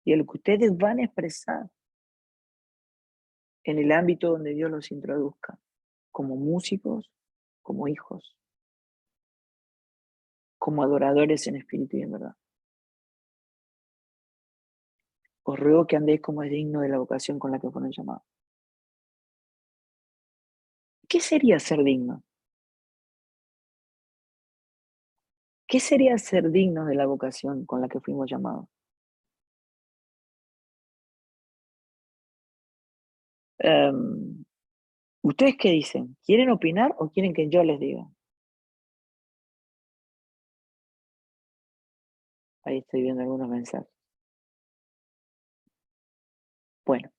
Speaker 1: y a lo que ustedes van a expresar en el ámbito donde Dios los introduzca, como músicos, como hijos, como adoradores en espíritu y en verdad. Os ruego que andéis como es digno de la vocación con la que fueron llamados. ¿Qué sería ser digno? ¿Qué sería ser digno de la vocación con la que fuimos llamados? ¿Ustedes qué dicen? ¿Quieren opinar o quieren que yo les diga? Ahí estoy viendo algunos mensajes. Bueno,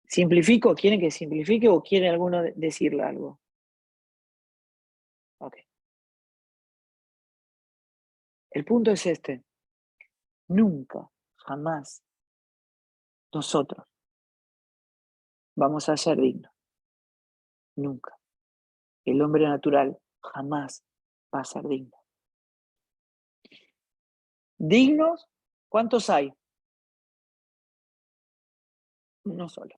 Speaker 1: ¿simplifico? ¿Quieren que simplifique o quiere alguno decirle algo? Ok. El punto es este. Nunca, jamás, nosotros vamos a ser dignos. Nunca. El hombre natural jamás va a ser digno. ¿Dignos? ¿Cuántos hay? Uno solo.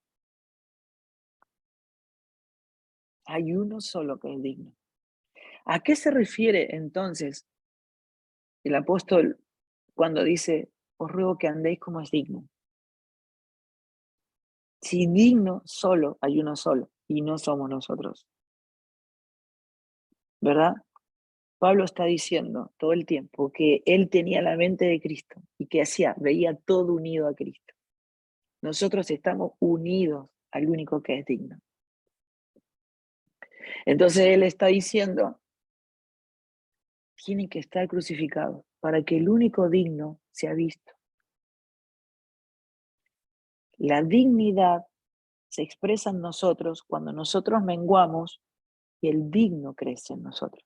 Speaker 1: Hay uno solo que es digno. ¿A qué se refiere entonces el apóstol cuando dice, os ruego que andéis como es digno? Si digno solo hay uno solo y no somos nosotros, ¿verdad? Pablo está diciendo todo el tiempo que él tenía la mente de Cristo y que hacía, veía todo unido a Cristo. Nosotros estamos unidos al único que es digno. Entonces Él está diciendo, tiene que estar crucificado para que el único digno sea visto. La dignidad se expresa en nosotros cuando nosotros menguamos y el digno crece en nosotros.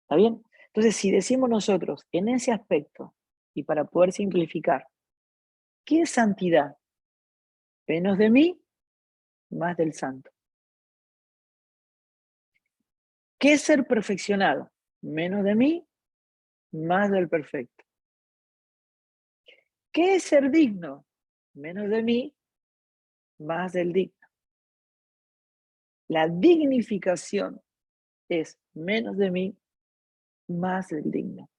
Speaker 1: ¿Está bien? Entonces, si decimos nosotros en ese aspecto, y para poder simplificar, ¿qué es santidad? Menos de mí, más del santo. ¿Qué es ser perfeccionado? Menos de mí, más del perfecto. ¿Qué es ser digno? Menos de mí, más del digno. La dignificación es menos de mí, más del digno.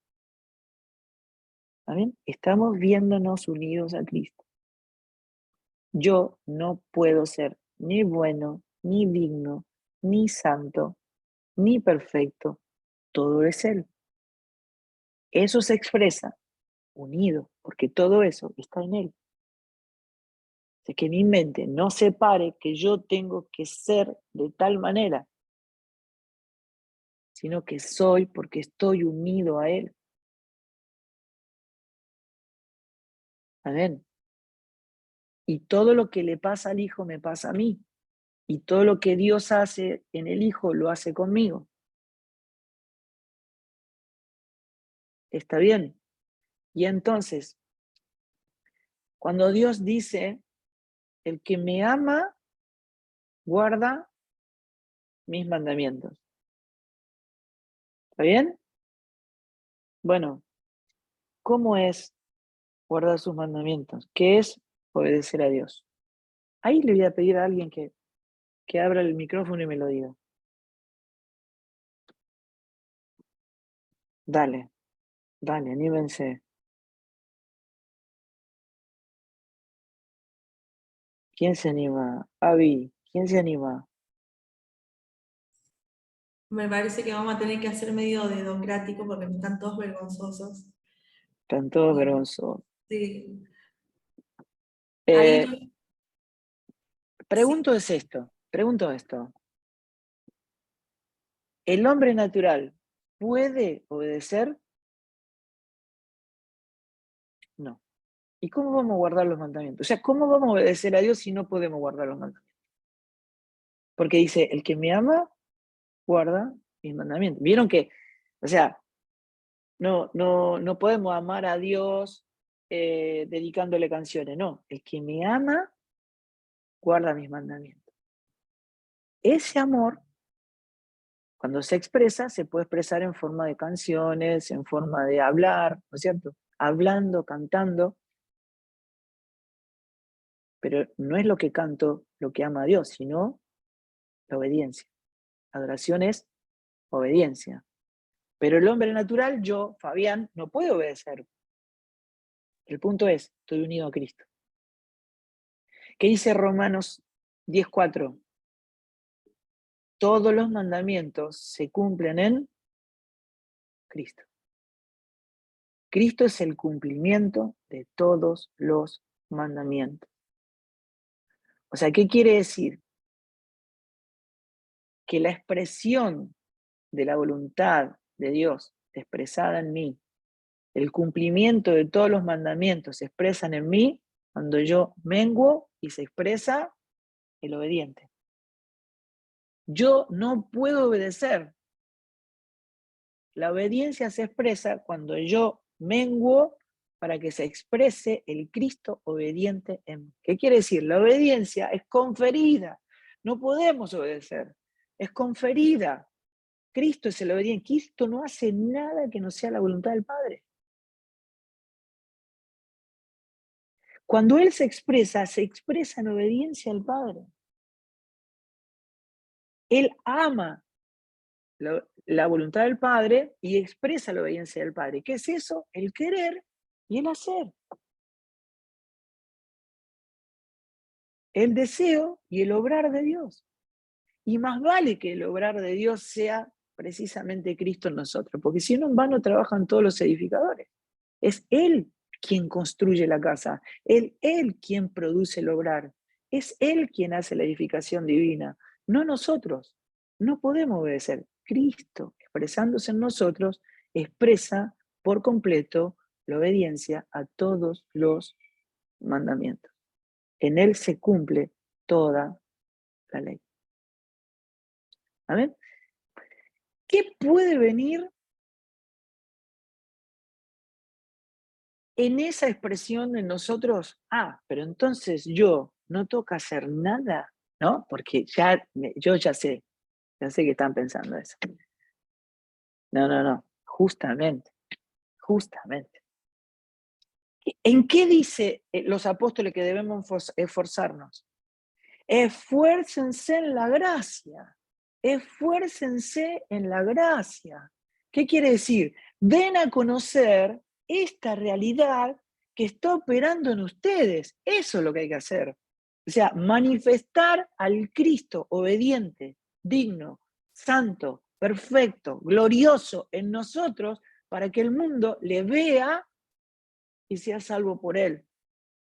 Speaker 1: ¿Está bien? Estamos viéndonos unidos a Cristo. Yo no puedo ser ni bueno, ni digno, ni santo, ni perfecto. Todo es Él. Eso se expresa unido, porque todo eso está en Él. Es que mi mente no separe que yo tengo que ser de tal manera, sino que soy porque estoy unido a Él. Amén. Y todo lo que le pasa al Hijo me pasa a mí. Y todo lo que Dios hace en el Hijo lo hace conmigo. ¿Está bien? Y entonces, cuando Dios dice, el que me ama, guarda mis mandamientos. ¿Está bien? Bueno, ¿cómo es guardar sus mandamientos? ¿Qué es obedecer a Dios? Ahí le voy a pedir a alguien que abra el micrófono y me lo diga. Dale, dale, anímense. ¿Quién se anima? Avi, ¿quién se anima?
Speaker 2: Me parece que vamos a tener que hacer medio dedocrático porque están todos vergonzosos.
Speaker 1: Están todos vergonzosos.
Speaker 2: Sí.
Speaker 1: Eh,
Speaker 2: Ahí, sí.
Speaker 1: pregunto esto. ¿El hombre natural puede obedecer? No. ¿Y cómo vamos a guardar los mandamientos? O sea, ¿cómo vamos a obedecer a Dios si no podemos guardar los mandamientos? Porque dice, el que me ama, guarda mis mandamientos. Vieron que, o sea, no podemos amar a Dios dedicándole canciones, no. El que me ama, guarda mis mandamientos. Ese amor, cuando se expresa, se puede expresar en forma de canciones, en forma de hablar, ¿no es cierto? Hablando, cantando, pero no es lo que canto lo que ama a Dios, sino la obediencia. Adoración es obediencia. Pero el hombre natural, yo, Fabián, no puedo obedecer. El punto es, estoy unido a Cristo. ¿Qué dice Romanos 10:4? Todos los mandamientos se cumplen en Cristo. Cristo es el cumplimiento de todos los mandamientos. O sea, ¿qué quiere decir? Que la expresión de la voluntad de Dios expresada en mí, el cumplimiento de todos los mandamientos se expresan en mí cuando yo menguo y se expresa el obediente. Yo no puedo obedecer. La obediencia se expresa cuando yo menguo para que se exprese el Cristo obediente en mí. ¿Qué quiere decir? La obediencia es conferida. No podemos obedecer. Es conferida. Cristo es el obediente. Cristo no hace nada que no sea la voluntad del Padre. Cuando Él se expresa en obediencia al Padre. Él ama la voluntad del Padre y expresa la obediencia del Padre. ¿Qué es eso? El querer y el hacer. El deseo y el obrar de Dios. Y más vale que el obrar de Dios sea precisamente Cristo en nosotros, porque si no en vano trabajan todos los edificadores. Es Él. quien construye la casa, Él quien produce el obrar, es Él quien hace la edificación divina, no nosotros. No podemos obedecer. Cristo, expresándose en nosotros, expresa por completo la obediencia a todos los mandamientos. En Él se cumple toda la ley. ¿Amén? ¿Qué puede venir en esa expresión de nosotros? Pero entonces yo no toca hacer nada, ¿no? Porque yo ya sé que están pensando eso. No, justamente. ¿En qué dice los apóstoles que debemos esforzarnos? Esfuércense en la gracia. Esfuércense en la gracia. ¿Qué quiere decir? Den a conocer esta realidad que está operando en ustedes. Eso es lo que hay que hacer. O sea, manifestar al Cristo obediente, digno, santo, perfecto, glorioso en nosotros para que el mundo le vea y sea salvo por él.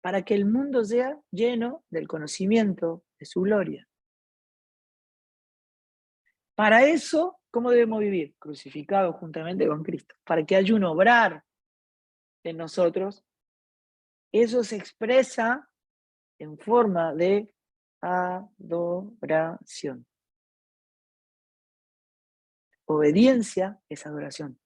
Speaker 1: Para que el mundo sea lleno del conocimiento de su gloria. Para eso, ¿cómo debemos vivir? Crucificados juntamente con Cristo. Para que haya un obrar en nosotros, eso se expresa en forma de adoración. Obediencia es adoración.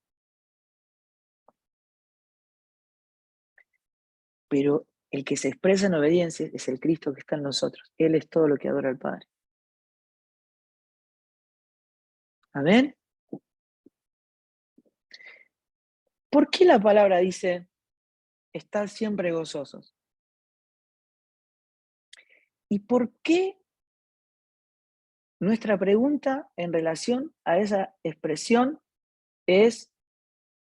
Speaker 1: Pero el que se expresa en obediencia es el Cristo que está en nosotros. Él es todo lo que adora al Padre. ¿Amén? ¿Por qué la palabra dice estar siempre gozosos? ¿Y por qué nuestra pregunta en relación a esa expresión es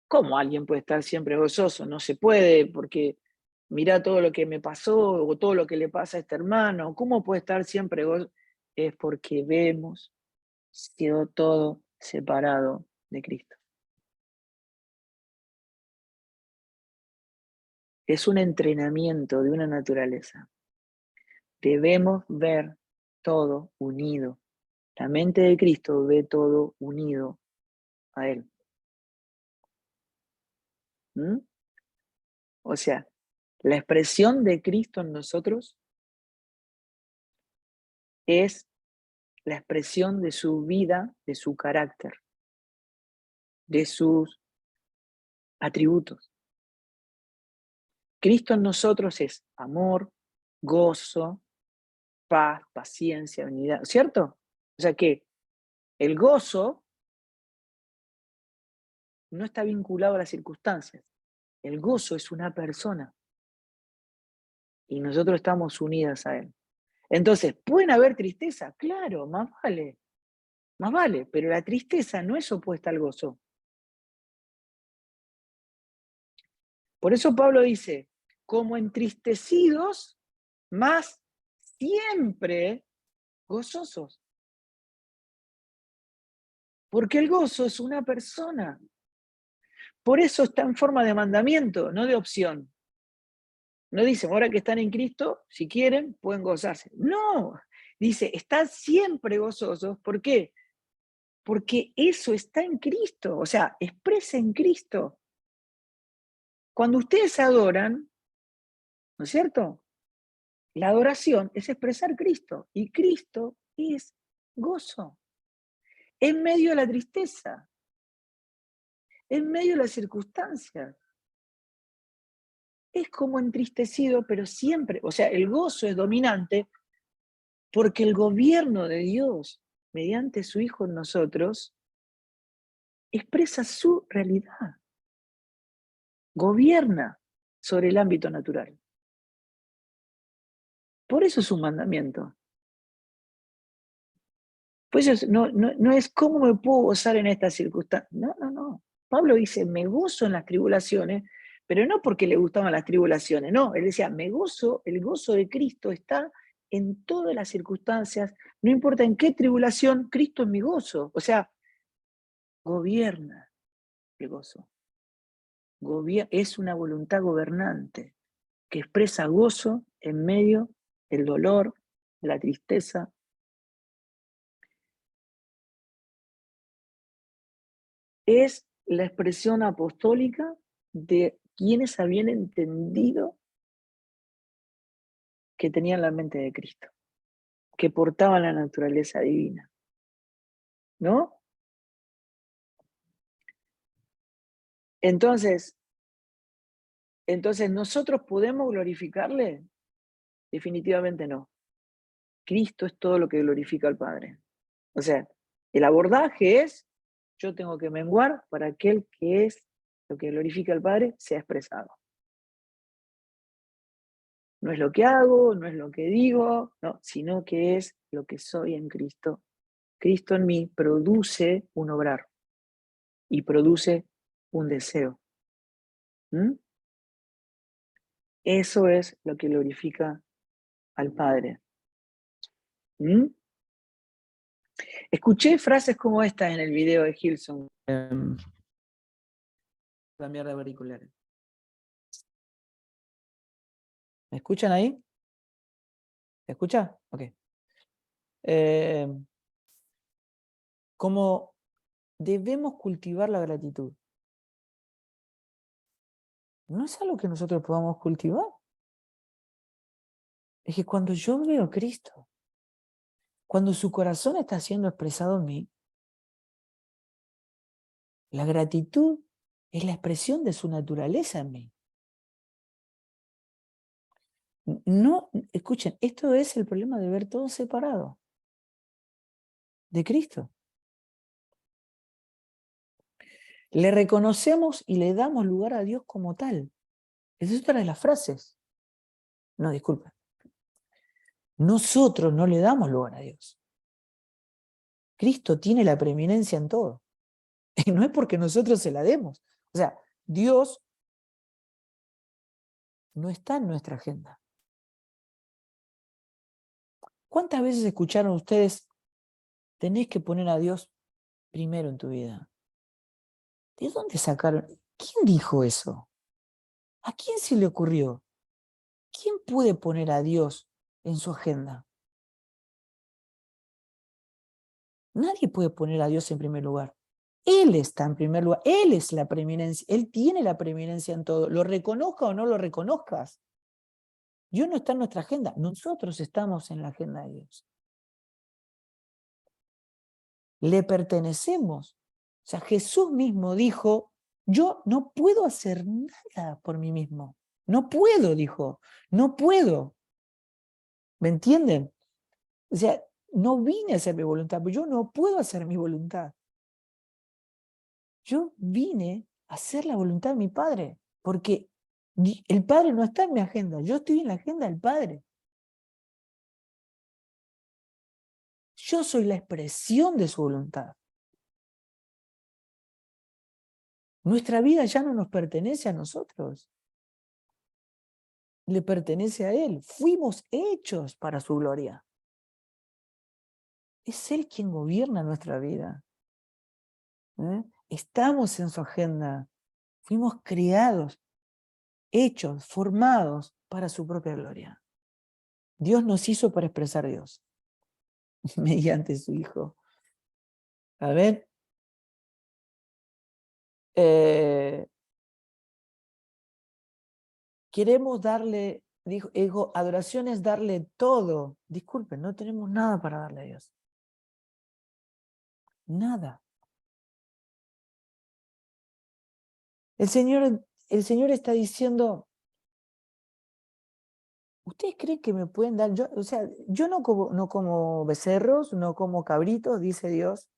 Speaker 1: cómo alguien puede estar siempre gozoso? No se puede, porque mira todo lo que me pasó o todo lo que le pasa a este hermano. ¿Cómo puede estar siempre gozoso? Es porque vemos quedó todo separado de Cristo. Es un entrenamiento de una naturaleza. Debemos ver todo unido. La mente de Cristo ve todo unido a Él. ¿Mm? O sea, la expresión de Cristo en nosotros es la expresión de su vida, de su carácter, de sus atributos. Cristo en nosotros es amor, gozo, paz, paciencia, unidad, ¿cierto? O sea que el gozo no está vinculado a las circunstancias. El gozo es una persona y nosotros estamos unidas a Él. Entonces, ¿pueden haber tristeza? Claro, más vale, pero la tristeza no es opuesta al gozo. Por eso Pablo dice, como entristecidos, más siempre gozosos. Porque el gozo es una persona. Por eso está en forma de mandamiento, no de opción. No dice, ahora que están en Cristo, si quieren, pueden gozarse. No, dice, están siempre gozosos. ¿Por qué? Porque eso está en Cristo, o sea, expresa en Cristo. Cuando ustedes adoran, ¿no es cierto? La adoración es expresar Cristo, y Cristo es gozo. En medio de la tristeza, en medio de las circunstancias. Es como entristecido, pero siempre, o sea, el gozo es dominante porque el gobierno de Dios, mediante su Hijo en nosotros, expresa su realidad. Gobierna sobre el ámbito natural. Por eso es un mandamiento. Pues no es cómo me puedo gozar en estas circunstancias. No. Pablo dice, me gozo en las tribulaciones, pero no porque le gustaban las tribulaciones, no. Él decía, me gozo, el gozo de Cristo está en todas las circunstancias, no importa en qué tribulación, Cristo es mi gozo. O sea, gobierna el gozo. es una voluntad gobernante que expresa gozo en medio del dolor, de la tristeza. Es la expresión apostólica de quienes habían entendido que tenían la mente de Cristo, que portaban la naturaleza divina, ¿no? Entonces, ¿nosotros podemos glorificarle? Definitivamente no. Cristo es todo lo que glorifica al Padre. O sea, el abordaje es, yo tengo que menguar para aquel que es lo que glorifica al Padre sea expresado. No es lo que hago, no es lo que digo, no, sino que es lo que soy en Cristo. Cristo en mí produce un obrar y produce un deseo. ¿Mm? Eso es lo que glorifica al Padre. ¿Mm? Escuché frases como esta en el video de Hilson. Cambiar de auriculares. ¿Me escuchan ahí? ¿Me escucha? Ok. Como debemos cultivar la gratitud. No es algo que nosotros podamos cultivar. Es que cuando yo veo a Cristo, cuando su corazón está siendo expresado en mí, la gratitud es la expresión de su naturaleza en mí. No, escuchen, esto es el problema de ver todo separado de Cristo. Le reconocemos y le damos lugar a Dios como tal. Esa es otra de las frases. No, disculpen. Nosotros no le damos lugar a Dios. Cristo tiene la preeminencia en todo. Y no es porque nosotros se la demos. O sea, Dios no está en nuestra agenda. ¿Cuántas veces escucharon ustedes, tenés que poner a Dios primero en tu vida? ¿De dónde sacaron? ¿Quién dijo eso? ¿A quién se le ocurrió? ¿Quién puede poner a Dios en su agenda? Nadie puede poner a Dios en primer lugar. Él está en primer lugar. Él es la preeminencia. Él tiene la preeminencia en todo. Lo reconozca o no lo reconozcas. Dios no está en nuestra agenda. Nosotros estamos en la agenda de Dios. Le pertenecemos. O sea, Jesús mismo dijo, yo no puedo hacer nada por mí mismo. No puedo, dijo. No puedo. ¿Me entienden? O sea, no vine a hacer mi voluntad, pero yo no puedo hacer mi voluntad. Yo vine a hacer la voluntad de mi Padre, porque el Padre no está en mi agenda, yo estoy en la agenda del Padre. Yo soy la expresión de su voluntad. Nuestra vida ya no nos pertenece a nosotros. Le pertenece a Él. Fuimos hechos para su gloria. Es Él quien gobierna nuestra vida. Estamos en su agenda. Fuimos creados, hechos, formados para su propia gloria. Dios nos hizo para expresar a Dios mediante su Hijo. A ver. Queremos darle, dijo, adoración es darle todo. Disculpen, no tenemos nada para darle a Dios. Nada. El Señor está diciendo, ¿ustedes creen que me pueden dar? Yo no como becerros, no como cabritos, dice Dios.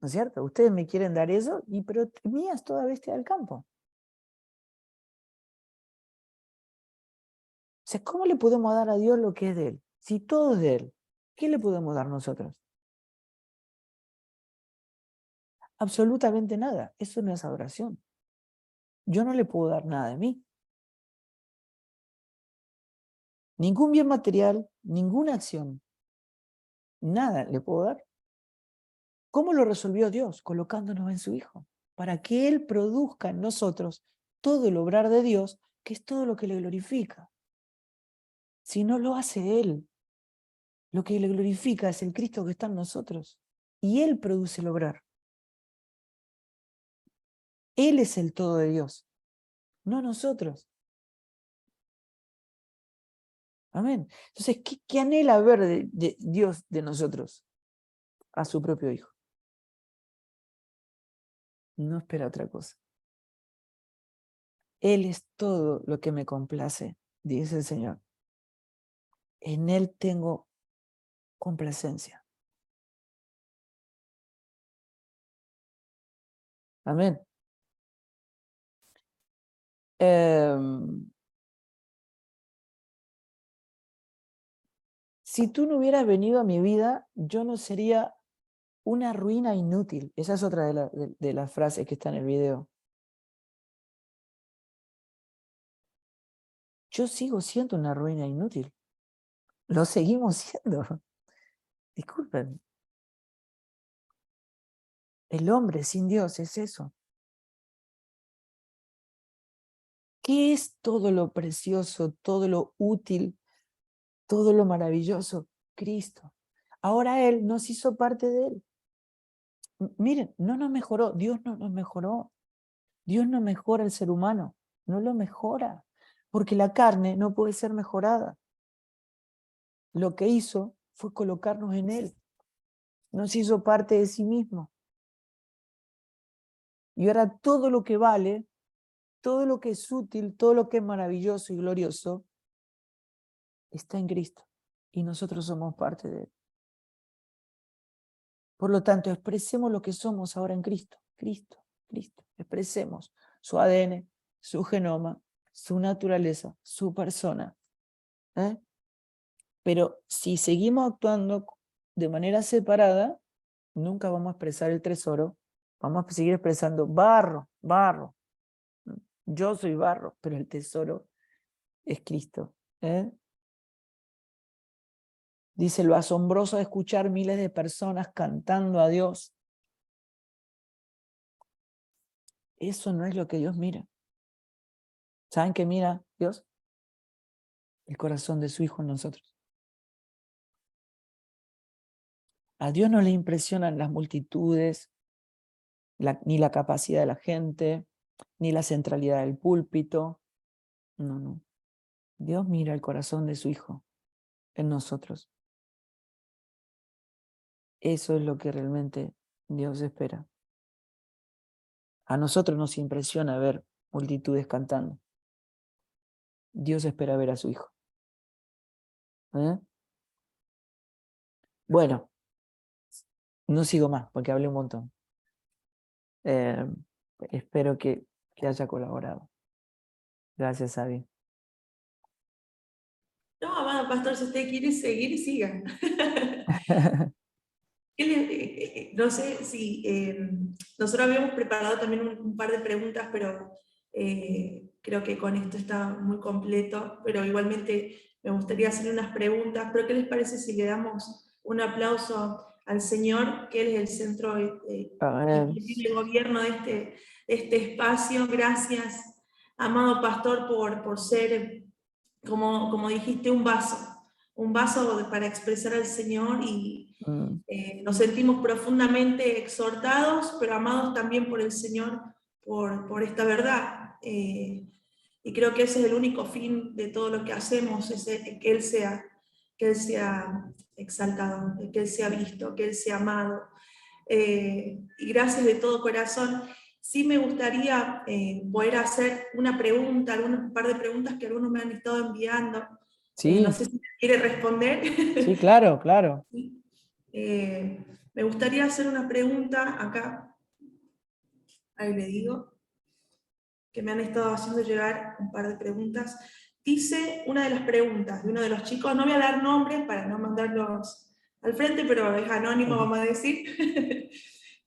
Speaker 1: ¿No es cierto? Ustedes me quieren dar eso, pero mía es toda bestia del campo. O sea, ¿cómo le podemos dar a Dios lo que es de Él? Si todo es de Él, ¿qué le podemos dar nosotros? Absolutamente nada. Eso no es adoración. Yo no le puedo dar nada de mí. Ningún bien material, ninguna acción, nada le puedo dar. ¿Cómo lo resolvió Dios? Colocándonos en su Hijo, para que Él produzca en nosotros
Speaker 3: todo el obrar de Dios, que es todo lo que le glorifica. Si no lo hace Él, lo que le glorifica es el Cristo que está en nosotros. Y Él produce el obrar. Él es el todo de Dios, no nosotros. Amén. Entonces, ¿qué anhela ver de Dios de nosotros? A su propio Hijo. No espera otra cosa. Él es todo lo que me complace, dice el Señor. En Él tengo complacencia. Amén. Si tú no hubieras venido a mi vida, yo no sería una ruina inútil. Esa es otra de las frases que está en el video. Yo sigo siendo una ruina inútil. Lo seguimos siendo. Disculpen. El hombre sin Dios es eso. ¿Qué es todo lo precioso, todo lo útil, todo lo maravilloso? Cristo. Ahora Él nos hizo parte de Él. Miren, no nos mejoró. Dios no nos mejoró. Dios no mejora al ser humano. No lo mejora. Porque la carne no puede ser mejorada. Lo que hizo fue colocarnos en Él. Nos hizo parte de sí mismo. Y ahora todo lo que vale, todo lo que es útil, todo lo que es maravilloso y glorioso, está en Cristo. Y nosotros somos parte de Él. Por lo tanto, expresemos lo que somos ahora en Cristo. Cristo, Cristo. Expresemos su ADN, su genoma, su naturaleza, su persona. ¿Eh? Pero si seguimos actuando de manera separada, nunca vamos a expresar el tesoro. Vamos a seguir expresando barro, barro. Yo soy barro, pero el tesoro es Cristo. ¿Eh? Dice, lo asombroso de escuchar miles de personas cantando a Dios. Eso no es lo que Dios mira. ¿Saben qué mira Dios? El corazón de su Hijo en nosotros. A Dios no le impresionan las multitudes, ni la capacidad de la gente, ni la centralidad del púlpito. No, no. Dios mira el corazón de su Hijo en nosotros. Eso es lo que realmente Dios espera. A nosotros nos impresiona ver multitudes cantando. Dios espera ver a su Hijo. ¿Eh? Bueno, no sigo más porque hablé un montón. Espero que haya colaborado. Gracias, Abby.
Speaker 2: No, amado pastor, si usted quiere seguir, siga. No sé si nosotros habíamos preparado también un par de preguntas, pero creo que con esto está muy completo, pero igualmente me gustaría hacerle unas preguntas, pero ¿qué les parece si le damos un aplauso al Señor, que Él es el centro y el gobierno de este espacio? Gracias, amado pastor, por ser, como dijiste, un vaso para expresar al Señor y nos sentimos profundamente exhortados, pero amados también por el Señor, por esta verdad. Y creo que ese es el único fin de todo lo que hacemos, es que Él sea exaltado, que Él sea visto, que Él sea amado. Y gracias de todo corazón. Sí me gustaría poder hacer una pregunta, un par de preguntas que algunos me han estado enviando.
Speaker 3: Sí.
Speaker 2: No sé si quiere responder.
Speaker 3: Sí, claro, claro.
Speaker 2: Me gustaría hacer una pregunta acá, ahí le digo, que me han estado haciendo llegar un par de preguntas. Dice una de las preguntas de uno de los chicos, no voy a dar nombres para no mandarlos al frente, pero es anónimo, vamos a decir.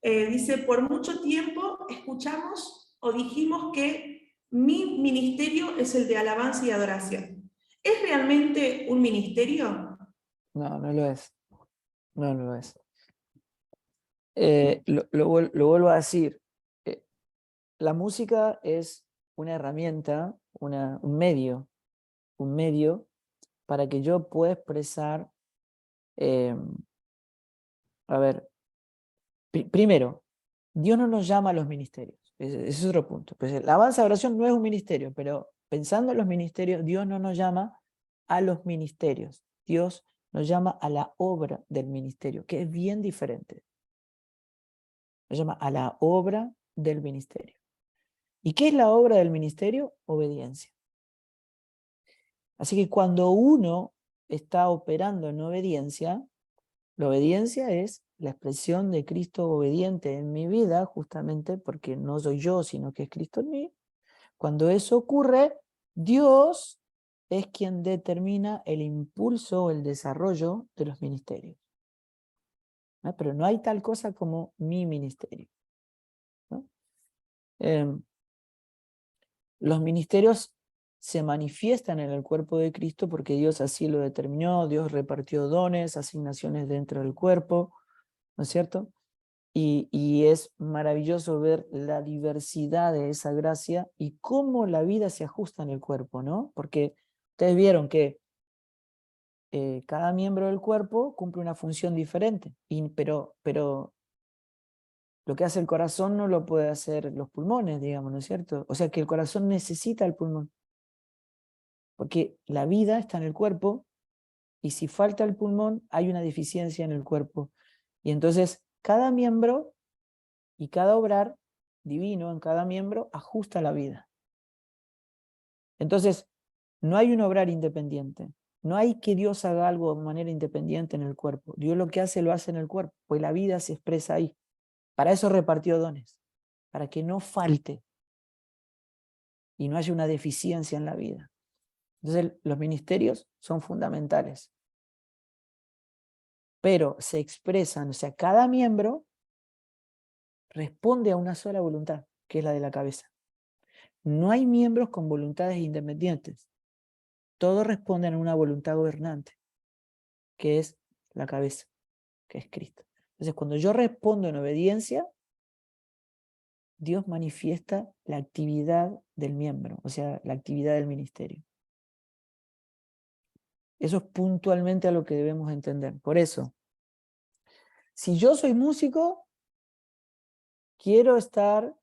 Speaker 2: Dice, por mucho tiempo escuchamos o dijimos que mi ministerio es el de alabanza y adoración. ¿Es realmente un ministerio?
Speaker 3: No, no lo es. No, no lo es. Lo vuelvo a decir. La música es una herramienta, un medio para que yo pueda expresar, a ver, primero, Dios no nos llama a los ministerios, ese es otro punto. Pues la alabanza de oración no es un ministerio, pero pensando en los ministerios, Dios no nos llama a los ministerios, Dios nos llama a la obra del ministerio, que es bien diferente. Nos llama a la obra del ministerio. ¿Y qué es la obra del ministerio? Obediencia. Así que cuando uno está operando en obediencia, la obediencia es la expresión de Cristo obediente en mi vida, justamente porque no soy yo, sino que es Cristo en mí. Cuando eso ocurre, Dios es quien determina el impulso o el desarrollo de los ministerios. ¿No? Pero no hay tal cosa como mi ministerio. ¿No? Los ministerios se manifiestan en el cuerpo de Cristo porque Dios así lo determinó, Dios repartió dones, asignaciones dentro del cuerpo, ¿no es cierto? Y es maravilloso ver la diversidad de esa gracia y cómo la vida se ajusta en el cuerpo, ¿no? Porque ustedes vieron que cada miembro del cuerpo cumple una función diferente, pero lo que hace el corazón no lo puede hacer los pulmones, digamos, ¿no es cierto? O sea que el corazón necesita el pulmón, porque la vida está en el cuerpo y si falta el pulmón hay una deficiencia en el cuerpo. Y entonces cada miembro y cada obrar divino en cada miembro ajusta la vida. Entonces, no hay un obrar independiente. No hay que Dios haga algo de manera independiente en el cuerpo. Dios lo que hace, lo hace en el cuerpo, pues la vida se expresa ahí. Para eso repartió dones, para que no falte y no haya una deficiencia en la vida. Entonces, los ministerios son fundamentales. Pero se expresan, o sea, cada miembro responde a una sola voluntad, que es la de la cabeza. No hay miembros con voluntades independientes. Todos responden a una voluntad gobernante, que es la cabeza, que es Cristo. Entonces, cuando yo respondo en obediencia, Dios manifiesta la actividad del miembro, o sea, la actividad del ministerio. Eso es puntualmente a lo que debemos entender. Por eso, si yo soy músico, quiero estar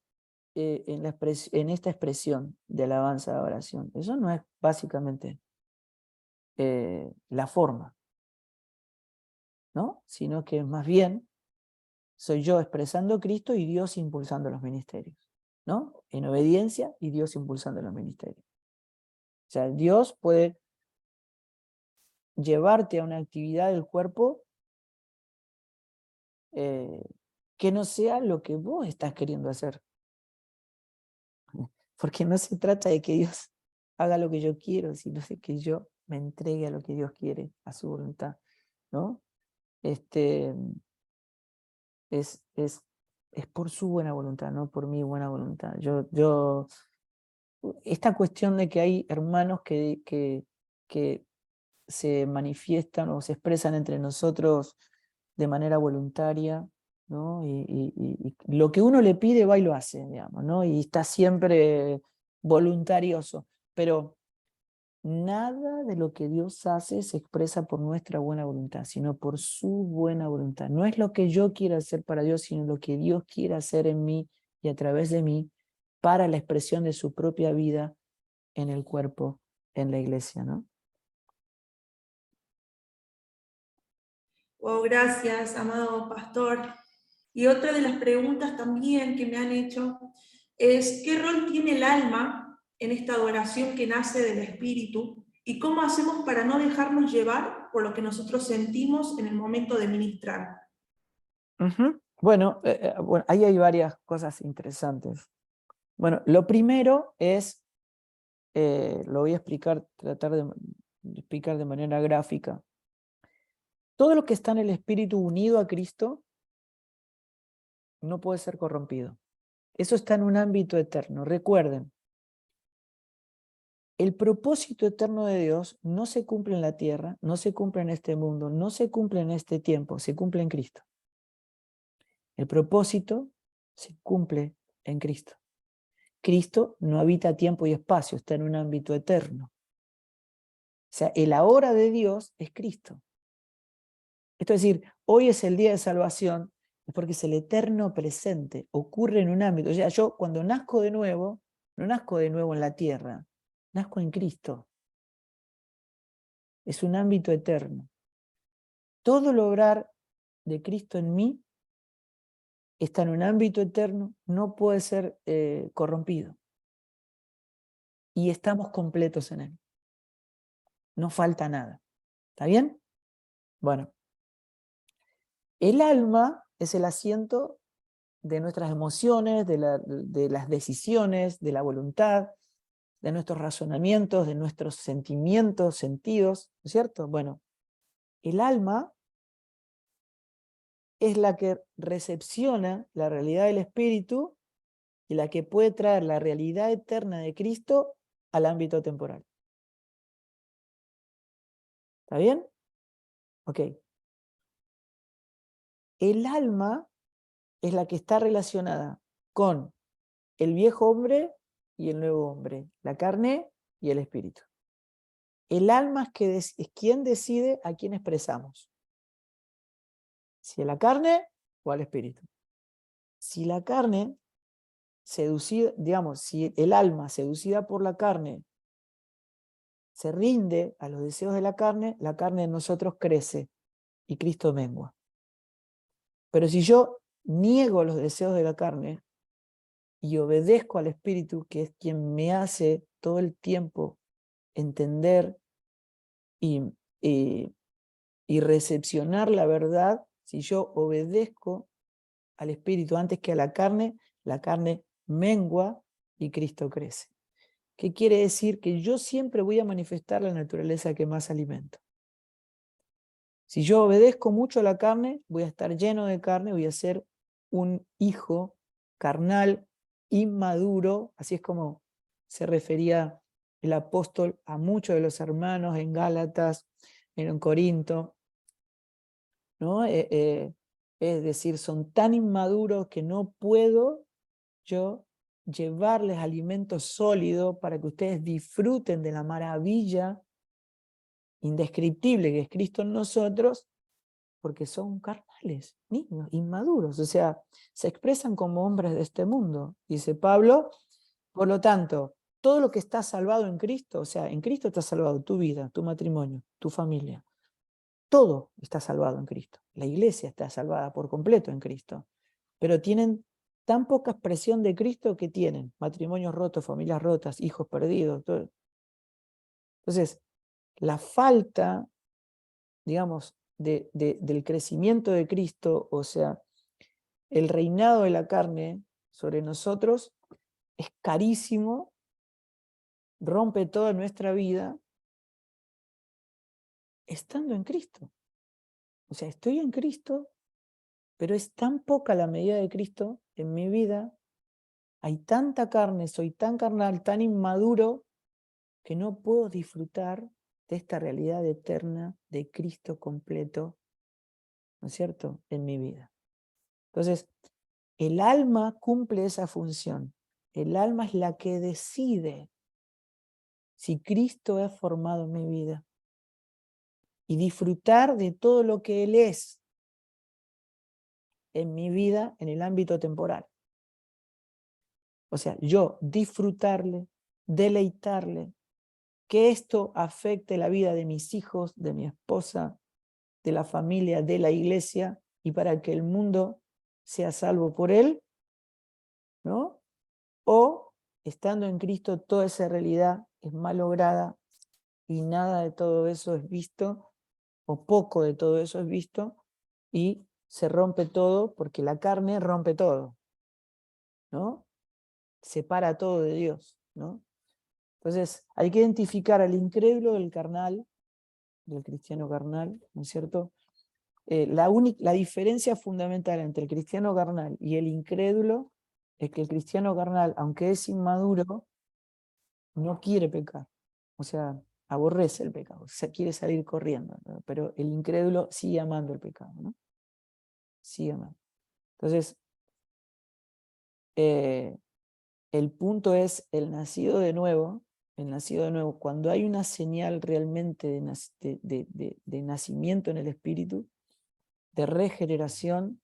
Speaker 3: en esta expresión de alabanza de oración. Eso no es básicamente la forma, ¿no? Sino que más bien soy yo expresando a Cristo y Dios impulsando los ministerios, ¿no? En obediencia y Dios impulsando los ministerios. O sea, Dios puede llevarte a una actividad del cuerpo que no sea lo que vos estás queriendo hacer. Porque no se trata de que Dios haga lo que yo quiero, sino de que yo me entregue a lo que Dios quiere, a su voluntad, ¿no? Es por su buena voluntad, no por mi buena voluntad. Esta cuestión de que hay hermanos que se manifiestan o se expresan entre nosotros de manera voluntaria, ¿no? Y lo que uno le pide va y lo hace, digamos, ¿no? Y está siempre voluntarioso, pero nada de lo que Dios hace se expresa por nuestra buena voluntad, sino por su buena voluntad. No es lo que yo quiera hacer para Dios, sino lo que Dios quiere hacer en mí y a través de mí para la expresión de su propia vida en el cuerpo, en la iglesia, ¿no?
Speaker 2: Wow, gracias, amado pastor. Y otra de las preguntas también que me han hecho es, ¿qué rol tiene el alma en esta adoración que nace del Espíritu? ¿Y cómo hacemos para no dejarnos llevar por lo que nosotros sentimos en el momento de ministrar?
Speaker 3: Bueno, ahí hay varias cosas interesantes. Bueno, lo primero es, lo voy a explicar, tratar de explicar de manera gráfica. Todo lo que está en el Espíritu unido a Cristo no puede ser corrompido. Eso está en un ámbito eterno. Recuerden, el propósito eterno de Dios no se cumple en la tierra, no se cumple en este mundo, no se cumple en este tiempo, se cumple en Cristo. El propósito se cumple en Cristo. Cristo no habita tiempo y espacio, está en un ámbito eterno. O sea, el ahora de Dios es Cristo. Esto es decir, hoy es el día de salvación, es porque es el eterno presente, ocurre en un ámbito. O sea, yo cuando nazco de nuevo, no nazco de nuevo en la tierra, nazco en Cristo. Es un ámbito eterno. Todo el obrar de Cristo en mí está en un ámbito eterno, no puede ser corrompido. Y estamos completos en Él. No falta nada. ¿Está bien? Bueno. El alma es el asiento de nuestras emociones, de las decisiones, de la voluntad, de nuestros razonamientos, de nuestros sentimientos, sentidos, ¿no es cierto? Bueno, el alma es la que recepciona la realidad del espíritu y la que puede traer la realidad eterna de Cristo al ámbito temporal. ¿Está bien? Ok. El alma es la que está relacionada con el viejo hombre y el nuevo hombre, la carne y el espíritu. El alma es quien decide a quién expresamos. Si a la carne o al espíritu. Si la carne, seducida, digamos, si el alma seducida por la carne se rinde a los deseos de la carne en nosotros crece y Cristo mengua. Pero si yo niego los deseos de la carne y obedezco al espíritu, que es quien me hace todo el tiempo entender y recepcionar la verdad, si yo obedezco al espíritu antes que a la carne mengua y Cristo crece. ¿Qué quiere decir? Que yo siempre voy a manifestar la naturaleza que más alimento. Si yo obedezco mucho a la carne, voy a estar lleno de carne, voy a ser un hijo carnal, inmaduro, así es como se refería el apóstol a muchos de los hermanos en Gálatas, en Corinto, ¿no? Es decir, son tan inmaduros que no puedo yo llevarles alimento sólido para que ustedes disfruten de la maravilla indescriptible que es Cristo en nosotros, porque son carnales, niños, inmaduros, o sea, se expresan como hombres de este mundo, dice Pablo. Por lo tanto, todo lo que está salvado en Cristo, o sea, en Cristo está salvado tu vida, tu matrimonio, tu familia, todo está salvado en Cristo. La iglesia está salvada por completo en Cristo, pero tienen tan poca expresión de Cristo que tienen matrimonios rotos, familias rotas, hijos perdidos. Todo. Entonces, la falta, digamos, del crecimiento de Cristo, o sea, el reinado de la carne sobre nosotros es carísimo, rompe toda nuestra vida estando en Cristo. O sea, estoy en Cristo, pero es tan poca la medida de Cristo en mi vida, hay tanta carne, soy tan carnal, tan inmaduro, que no puedo disfrutar de esta realidad eterna de Cristo completo, ¿no es cierto?, en mi vida. Entonces, el alma cumple esa función. El alma es la que decide si Cristo es formado en mi vida y disfrutar de todo lo que Él es en mi vida en el ámbito temporal. O sea, yo disfrutarle, deleitarle, que esto afecte la vida de mis hijos, de mi esposa, de la familia, de la iglesia, y para que el mundo sea salvo por Él, ¿no? O, estando en Cristo, toda esa realidad es malograda y nada de todo eso es visto, o poco de todo eso es visto, y se rompe todo porque la carne rompe todo, ¿no? Separa todo de Dios, ¿no? Entonces, hay que identificar al incrédulo del carnal, del cristiano carnal, ¿no es cierto? La diferencia fundamental entre el cristiano carnal y el incrédulo es que el cristiano carnal, aunque es inmaduro, no quiere pecar. O sea, aborrece el pecado, quiere salir corriendo, ¿no? Pero el incrédulo sigue amando el pecado, ¿no? Sigue amando. Entonces, El punto es el nacido de nuevo, cuando hay una señal realmente de nacimiento en el espíritu, de regeneración,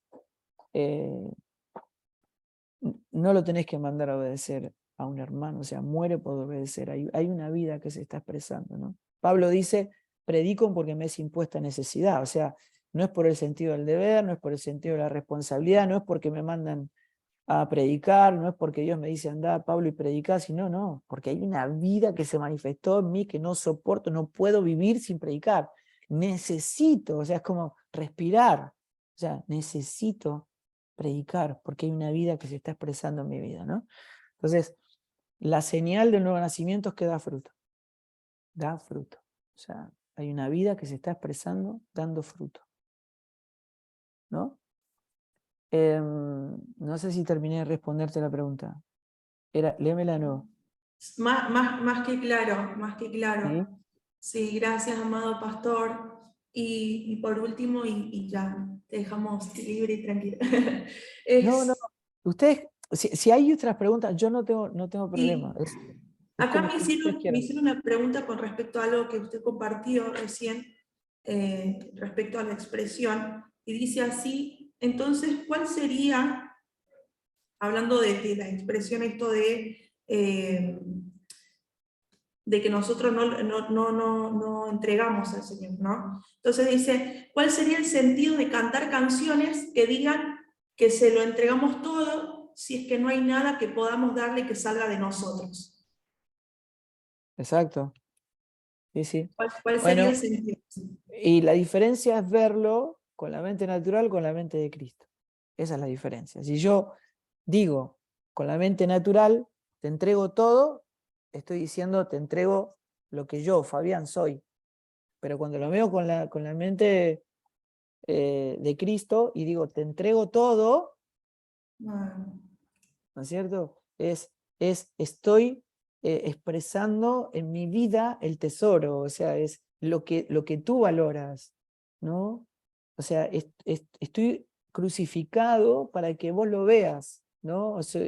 Speaker 3: no lo tenés que mandar a obedecer a un hermano, o sea, muere por obedecer. Hay una vida que se está expresando, ¿no? Pablo dice, predico porque me es impuesta necesidad, o sea, no es por el sentido del deber, no es por el sentido de la responsabilidad, no es porque me mandan a predicar, no es porque Dios me dice anda Pablo y predicar, sino no, porque hay una vida que se manifestó en mí que no soporto, no puedo vivir sin predicar, necesito, o sea, es como respirar, o sea, necesito predicar porque hay una vida que se está expresando en mi vida, ¿no? Entonces, la señal del nuevo nacimiento es que da fruto, o sea, hay una vida que se está expresando dando fruto, ¿no? No sé si terminé de responderte la pregunta. Léemela de nuevo.
Speaker 2: Más que claro, más que claro.
Speaker 3: ¿Sí?
Speaker 2: Sí, gracias, amado pastor. Y por último, y ya, te dejamos libre y tranquilo.
Speaker 3: No. Ustedes, si hay otras preguntas, yo no tengo problema.
Speaker 2: Sí.
Speaker 3: Es
Speaker 2: Acá
Speaker 3: como
Speaker 2: me
Speaker 3: ustedes
Speaker 2: hicieron, me
Speaker 3: quieran.
Speaker 2: hicieron una pregunta con respecto a algo que usted compartió recién, respecto a la expresión, y dice así, entonces, ¿cuál sería, hablando de la expresión esto de que nosotros no entregamos al Señor, ¿no? Entonces dice, ¿cuál sería el sentido de cantar canciones que digan que se lo entregamos todo si es que no hay nada que podamos darle que salga de nosotros?
Speaker 3: Exacto. Sí, sí.
Speaker 2: ¿Cuál sería el
Speaker 3: Bueno,
Speaker 2: sentido?
Speaker 3: y la diferencia es verlo con la mente natural, con la mente de Cristo. Esa es la diferencia. Si yo digo con la mente natural, te entrego todo, estoy diciendo te entrego lo que yo, Fabián, soy. Pero cuando lo veo con la mente de Cristo y digo, te entrego todo,
Speaker 2: Ah,
Speaker 3: ¿no es cierto? Estoy expresando en mi vida el tesoro, o sea, es lo que tú valoras, ¿no? O sea, estoy crucificado para que vos lo veas, ¿no? O sea,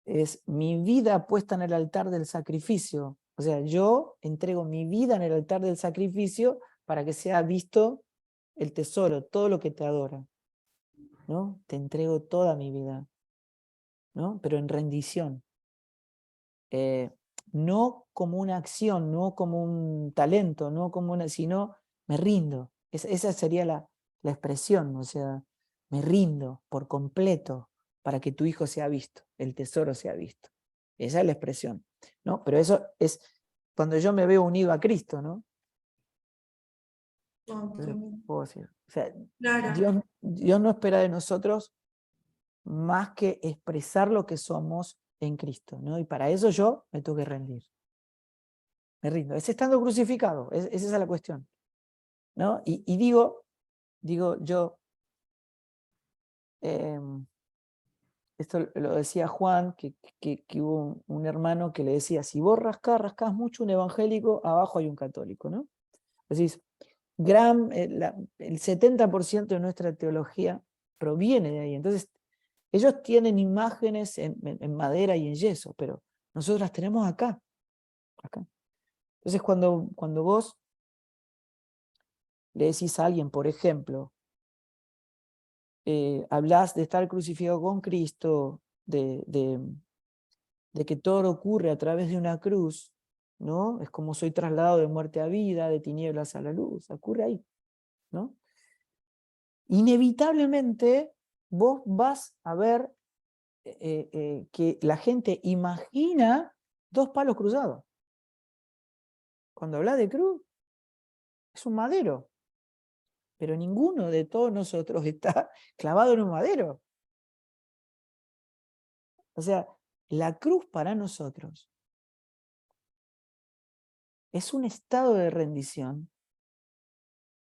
Speaker 3: es mi vida puesta en el altar del sacrificio. O sea, yo entrego mi vida en el altar del sacrificio para que sea visto el tesoro, todo lo que te adora, ¿no? Te entrego toda mi vida, ¿no? Pero en rendición. No como una acción, no como un talento, no como una, sino me rindo. Esa sería la expresión, o sea, me rindo por completo para que tu hijo sea visto, el tesoro sea visto. Esa es la expresión, ¿no? Pero eso es cuando yo me veo unido a Cristo, ¿no? Entonces,
Speaker 2: ok.
Speaker 3: puedo decir, o sea,
Speaker 2: Claro.
Speaker 3: Dios no espera de nosotros más que expresar lo que somos en Cristo, ¿no? Y para eso yo me tengo que rendir. Me rindo. Es estando crucificado, esa es la cuestión, ¿no? Y digo yo, esto lo decía Juan, que hubo un hermano que le decía, si vos rascás mucho un evangélico, abajo hay un católico, ¿no? Decís, el 70% de nuestra teología proviene de ahí. Entonces, ellos tienen imágenes en madera y en yeso, pero nosotros las tenemos acá. Entonces, cuando vos le decís a alguien, por ejemplo, hablás de estar crucificado con Cristo, de que todo ocurre a través de una cruz, ¿no? Es como soy trasladado de muerte a vida, de tinieblas a la luz, ocurre ahí, ¿no? Inevitablemente vos vas a ver que la gente imagina dos palos cruzados. Cuando habla de cruz, es un madero, pero ninguno de todos nosotros está clavado en un madero. O sea, la cruz para nosotros es un estado de rendición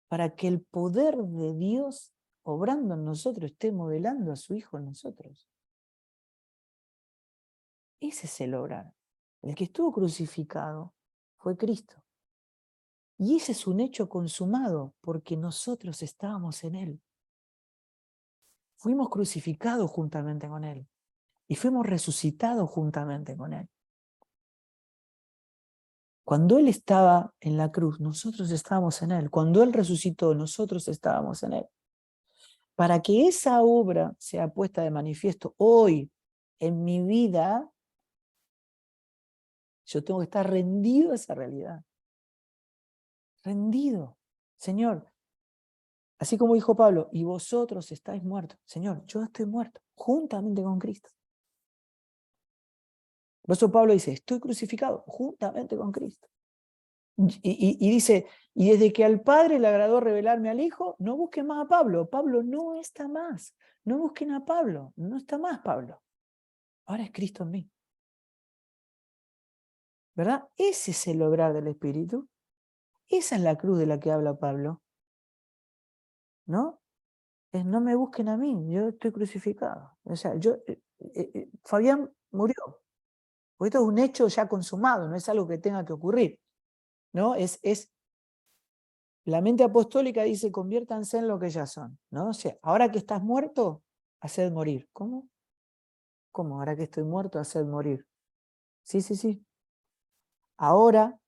Speaker 3: para que el poder de Dios obrando en nosotros esté modelando a su Hijo en nosotros. Ese es el obrar. El que estuvo crucificado fue Cristo. Y ese es un hecho consumado porque nosotros estábamos en Él. Fuimos crucificados juntamente con Él. y fuimos resucitados juntamente con Él. Cuando Él estaba en la cruz, nosotros estábamos en Él. Cuando Él resucitó, nosotros estábamos en Él. Para que esa obra sea puesta de manifiesto hoy en mi vida, yo tengo que estar rendido a esa realidad. Rendido. Señor, así como dijo Pablo, y vosotros estáis muertos. Señor, yo estoy muerto, juntamente con Cristo. Por eso Pablo dice, estoy crucificado juntamente con Cristo. Y dice, y desde que al Padre le agradó revelarme al Hijo, no busquen más a Pablo. Pablo no está más. No busquen a Pablo. No está más Pablo. Ahora es Cristo en mí. ¿Verdad? Ese es el obrar del Espíritu. Esa es la cruz de la que habla Pablo. ¿No? Es no me busquen a mí, yo estoy crucificado. O sea, Fabián murió. Porque esto es un hecho ya consumado, no es algo que tenga que ocurrir. ¿No? La mente apostólica dice, conviértanse en lo que ya son. ¿No? O sea, ahora que estás muerto, haced morir. ¿Cómo? ¿Cómo? Ahora que estoy muerto, haced morir. Sí, sí, sí. Ahora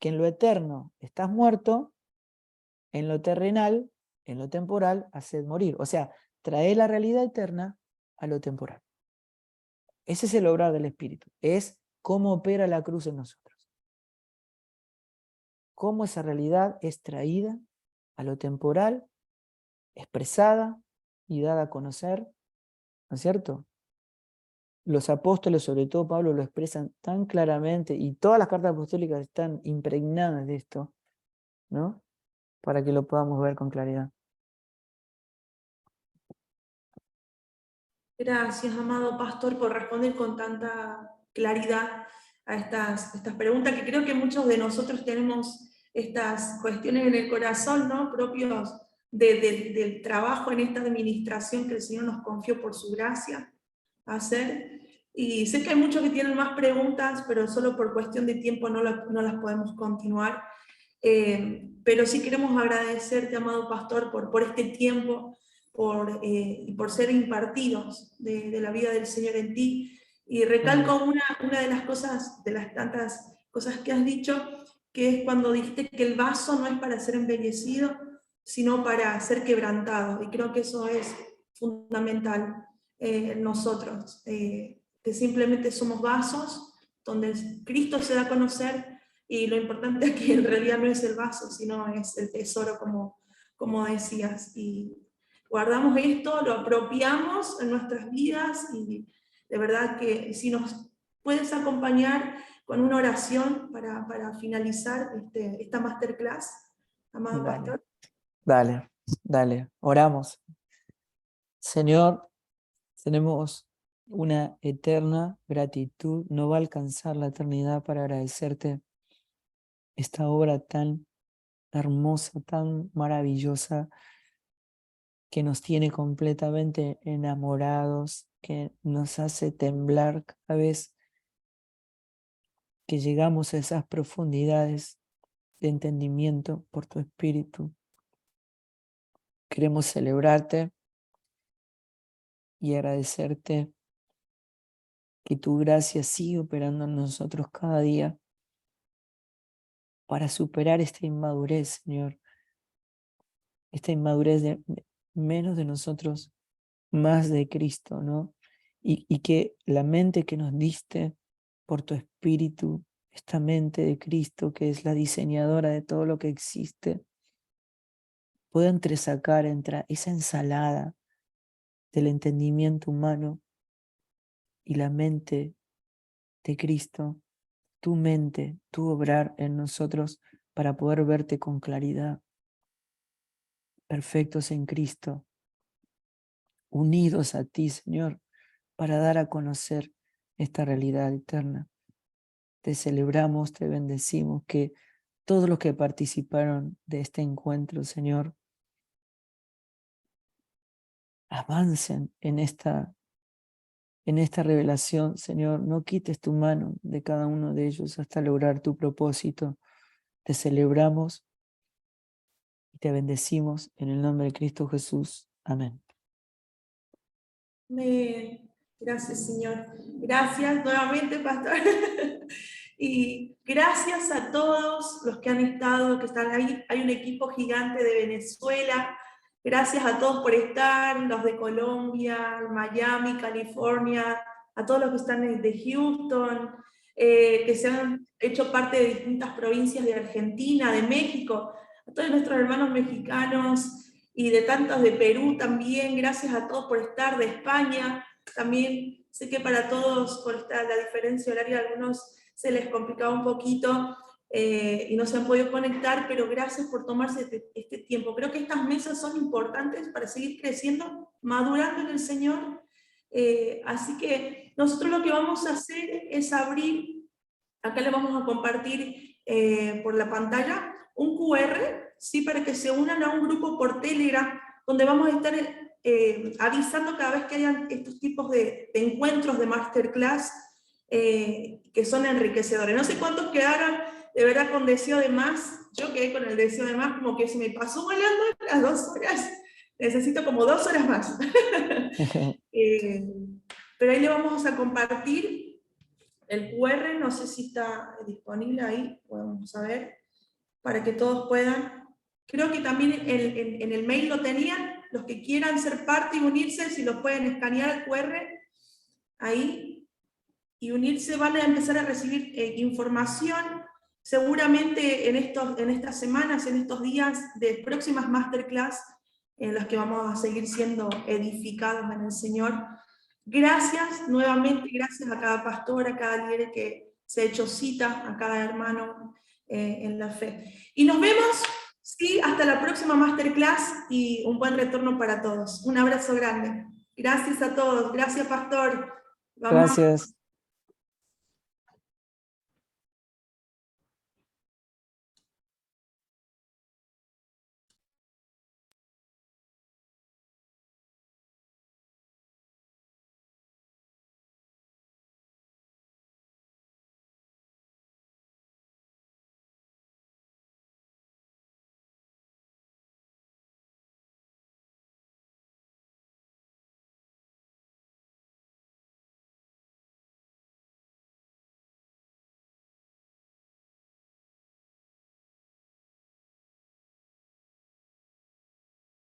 Speaker 3: que en lo eterno estás muerto, en lo terrenal, en lo temporal, haced morir. O sea, trae la realidad eterna a lo temporal. Ese es el obrar del Espíritu. Es cómo opera la cruz en nosotros. Cómo esa realidad es traída a lo temporal, expresada y dada a conocer, ¿no es cierto? Los apóstoles, sobre todo Pablo, lo expresan tan claramente y todas las cartas apostólicas están impregnadas de esto, ¿no? Para que lo podamos ver con claridad.
Speaker 2: Gracias, amado pastor, por responder con tanta claridad a estas preguntas, que creo que muchos de nosotros tenemos estas cuestiones en el corazón, ¿no? Propios del trabajo en esta administración que el Señor nos confió por su gracia hacer. Y sé que hay muchos que tienen más preguntas, pero solo por cuestión de tiempo no las podemos continuar. Pero sí queremos agradecerte, amado pastor, por este tiempo, y por ser impartidos de la vida del Señor en ti. Y recalco una de las cosas, de las tantas cosas que has dicho, que es cuando dijiste que el vaso no es para ser embellecido, sino para ser quebrantado. Y creo que eso es fundamental en nosotros, que simplemente somos vasos donde Cristo se da a conocer, y lo importante es que en realidad no es el vaso, sino es el tesoro, como decías. Y guardamos esto, lo apropiamos en nuestras vidas, y de verdad que si nos puedes acompañar con una oración para finalizar esta masterclass, amado pastor.
Speaker 3: Dale, oramos. Señor, tenemos una eterna gratitud, no va a alcanzar la eternidad para agradecerte esta obra tan hermosa, tan maravillosa, que nos tiene completamente enamorados, que nos hace temblar cada vez que llegamos a esas profundidades de entendimiento por tu Espíritu. Queremos celebrarte y agradecerte que tu gracia sigue operando en nosotros cada día para superar esta inmadurez, Señor. Esta inmadurez de menos de nosotros, más de Cristo, ¿no? Y que la mente que nos diste por tu Espíritu, esta mente de Cristo que es la diseñadora de todo lo que existe, pueda entresacar entre esa ensalada del entendimiento humano y la mente de Cristo, tu mente, tu obrar en nosotros para poder verte con claridad, perfectos en Cristo, unidos a ti, Señor, para dar a conocer esta realidad eterna. Te celebramos, te bendecimos, que todos los que participaron de este encuentro, Señor, avancen en esta revelación, Señor. No quites tu mano de cada uno de ellos hasta lograr tu propósito. Te celebramos y te bendecimos en el nombre de Cristo Jesús. Amén.
Speaker 2: Amén. Gracias, Señor. Gracias nuevamente, Pastor. Y gracias a todos los que han estado, que están ahí. Hay un equipo gigante de Venezuela. Gracias a todos por estar, los de Colombia, Miami, California, a todos los que están de Houston, que se han hecho parte de distintas provincias de Argentina, de México, a todos nuestros hermanos mexicanos y de tantos de Perú también. Gracias a todos por estar, de España. También sé que para todos, por la diferencia horaria, algunos se les complicaba un poquito y no se han podido conectar, pero gracias por tomarse este tiempo. Creo que estas mesas son importantes para seguir creciendo, madurando en el Señor. Así que nosotros lo que vamos a hacer es abrir, acá le vamos a compartir por la pantalla, un QR, ¿sí? Para que se unan a un grupo por Telegram, donde vamos a estar avisando cada vez que hayan estos tipos de encuentros de masterclass que son enriquecedores. No sé cuántos quedaron de verdad con deseo de más. Yo quedé con el deseo de más, como que se me pasó volando las 2 horas. Necesito como 2 horas más. Pero ahí le vamos a compartir el QR, no sé si está disponible ahí, podemos saber, para que todos puedan. Creo que también en el mail lo tenían, los que quieran ser parte y unirse, si los pueden escanear el QR ahí, y unirse, van a empezar a recibir información, seguramente en estas semanas, en estos días de próximas masterclass, en las que vamos a seguir siendo edificados en el Señor. Gracias nuevamente, gracias a cada pastor, a cada líder que se ha hecho cita, a cada hermano en la fe. Y nos vemos, sí, hasta la próxima masterclass y un buen retorno para todos. Un abrazo grande. Gracias a todos, gracias pastor. Vamos.
Speaker 3: Gracias.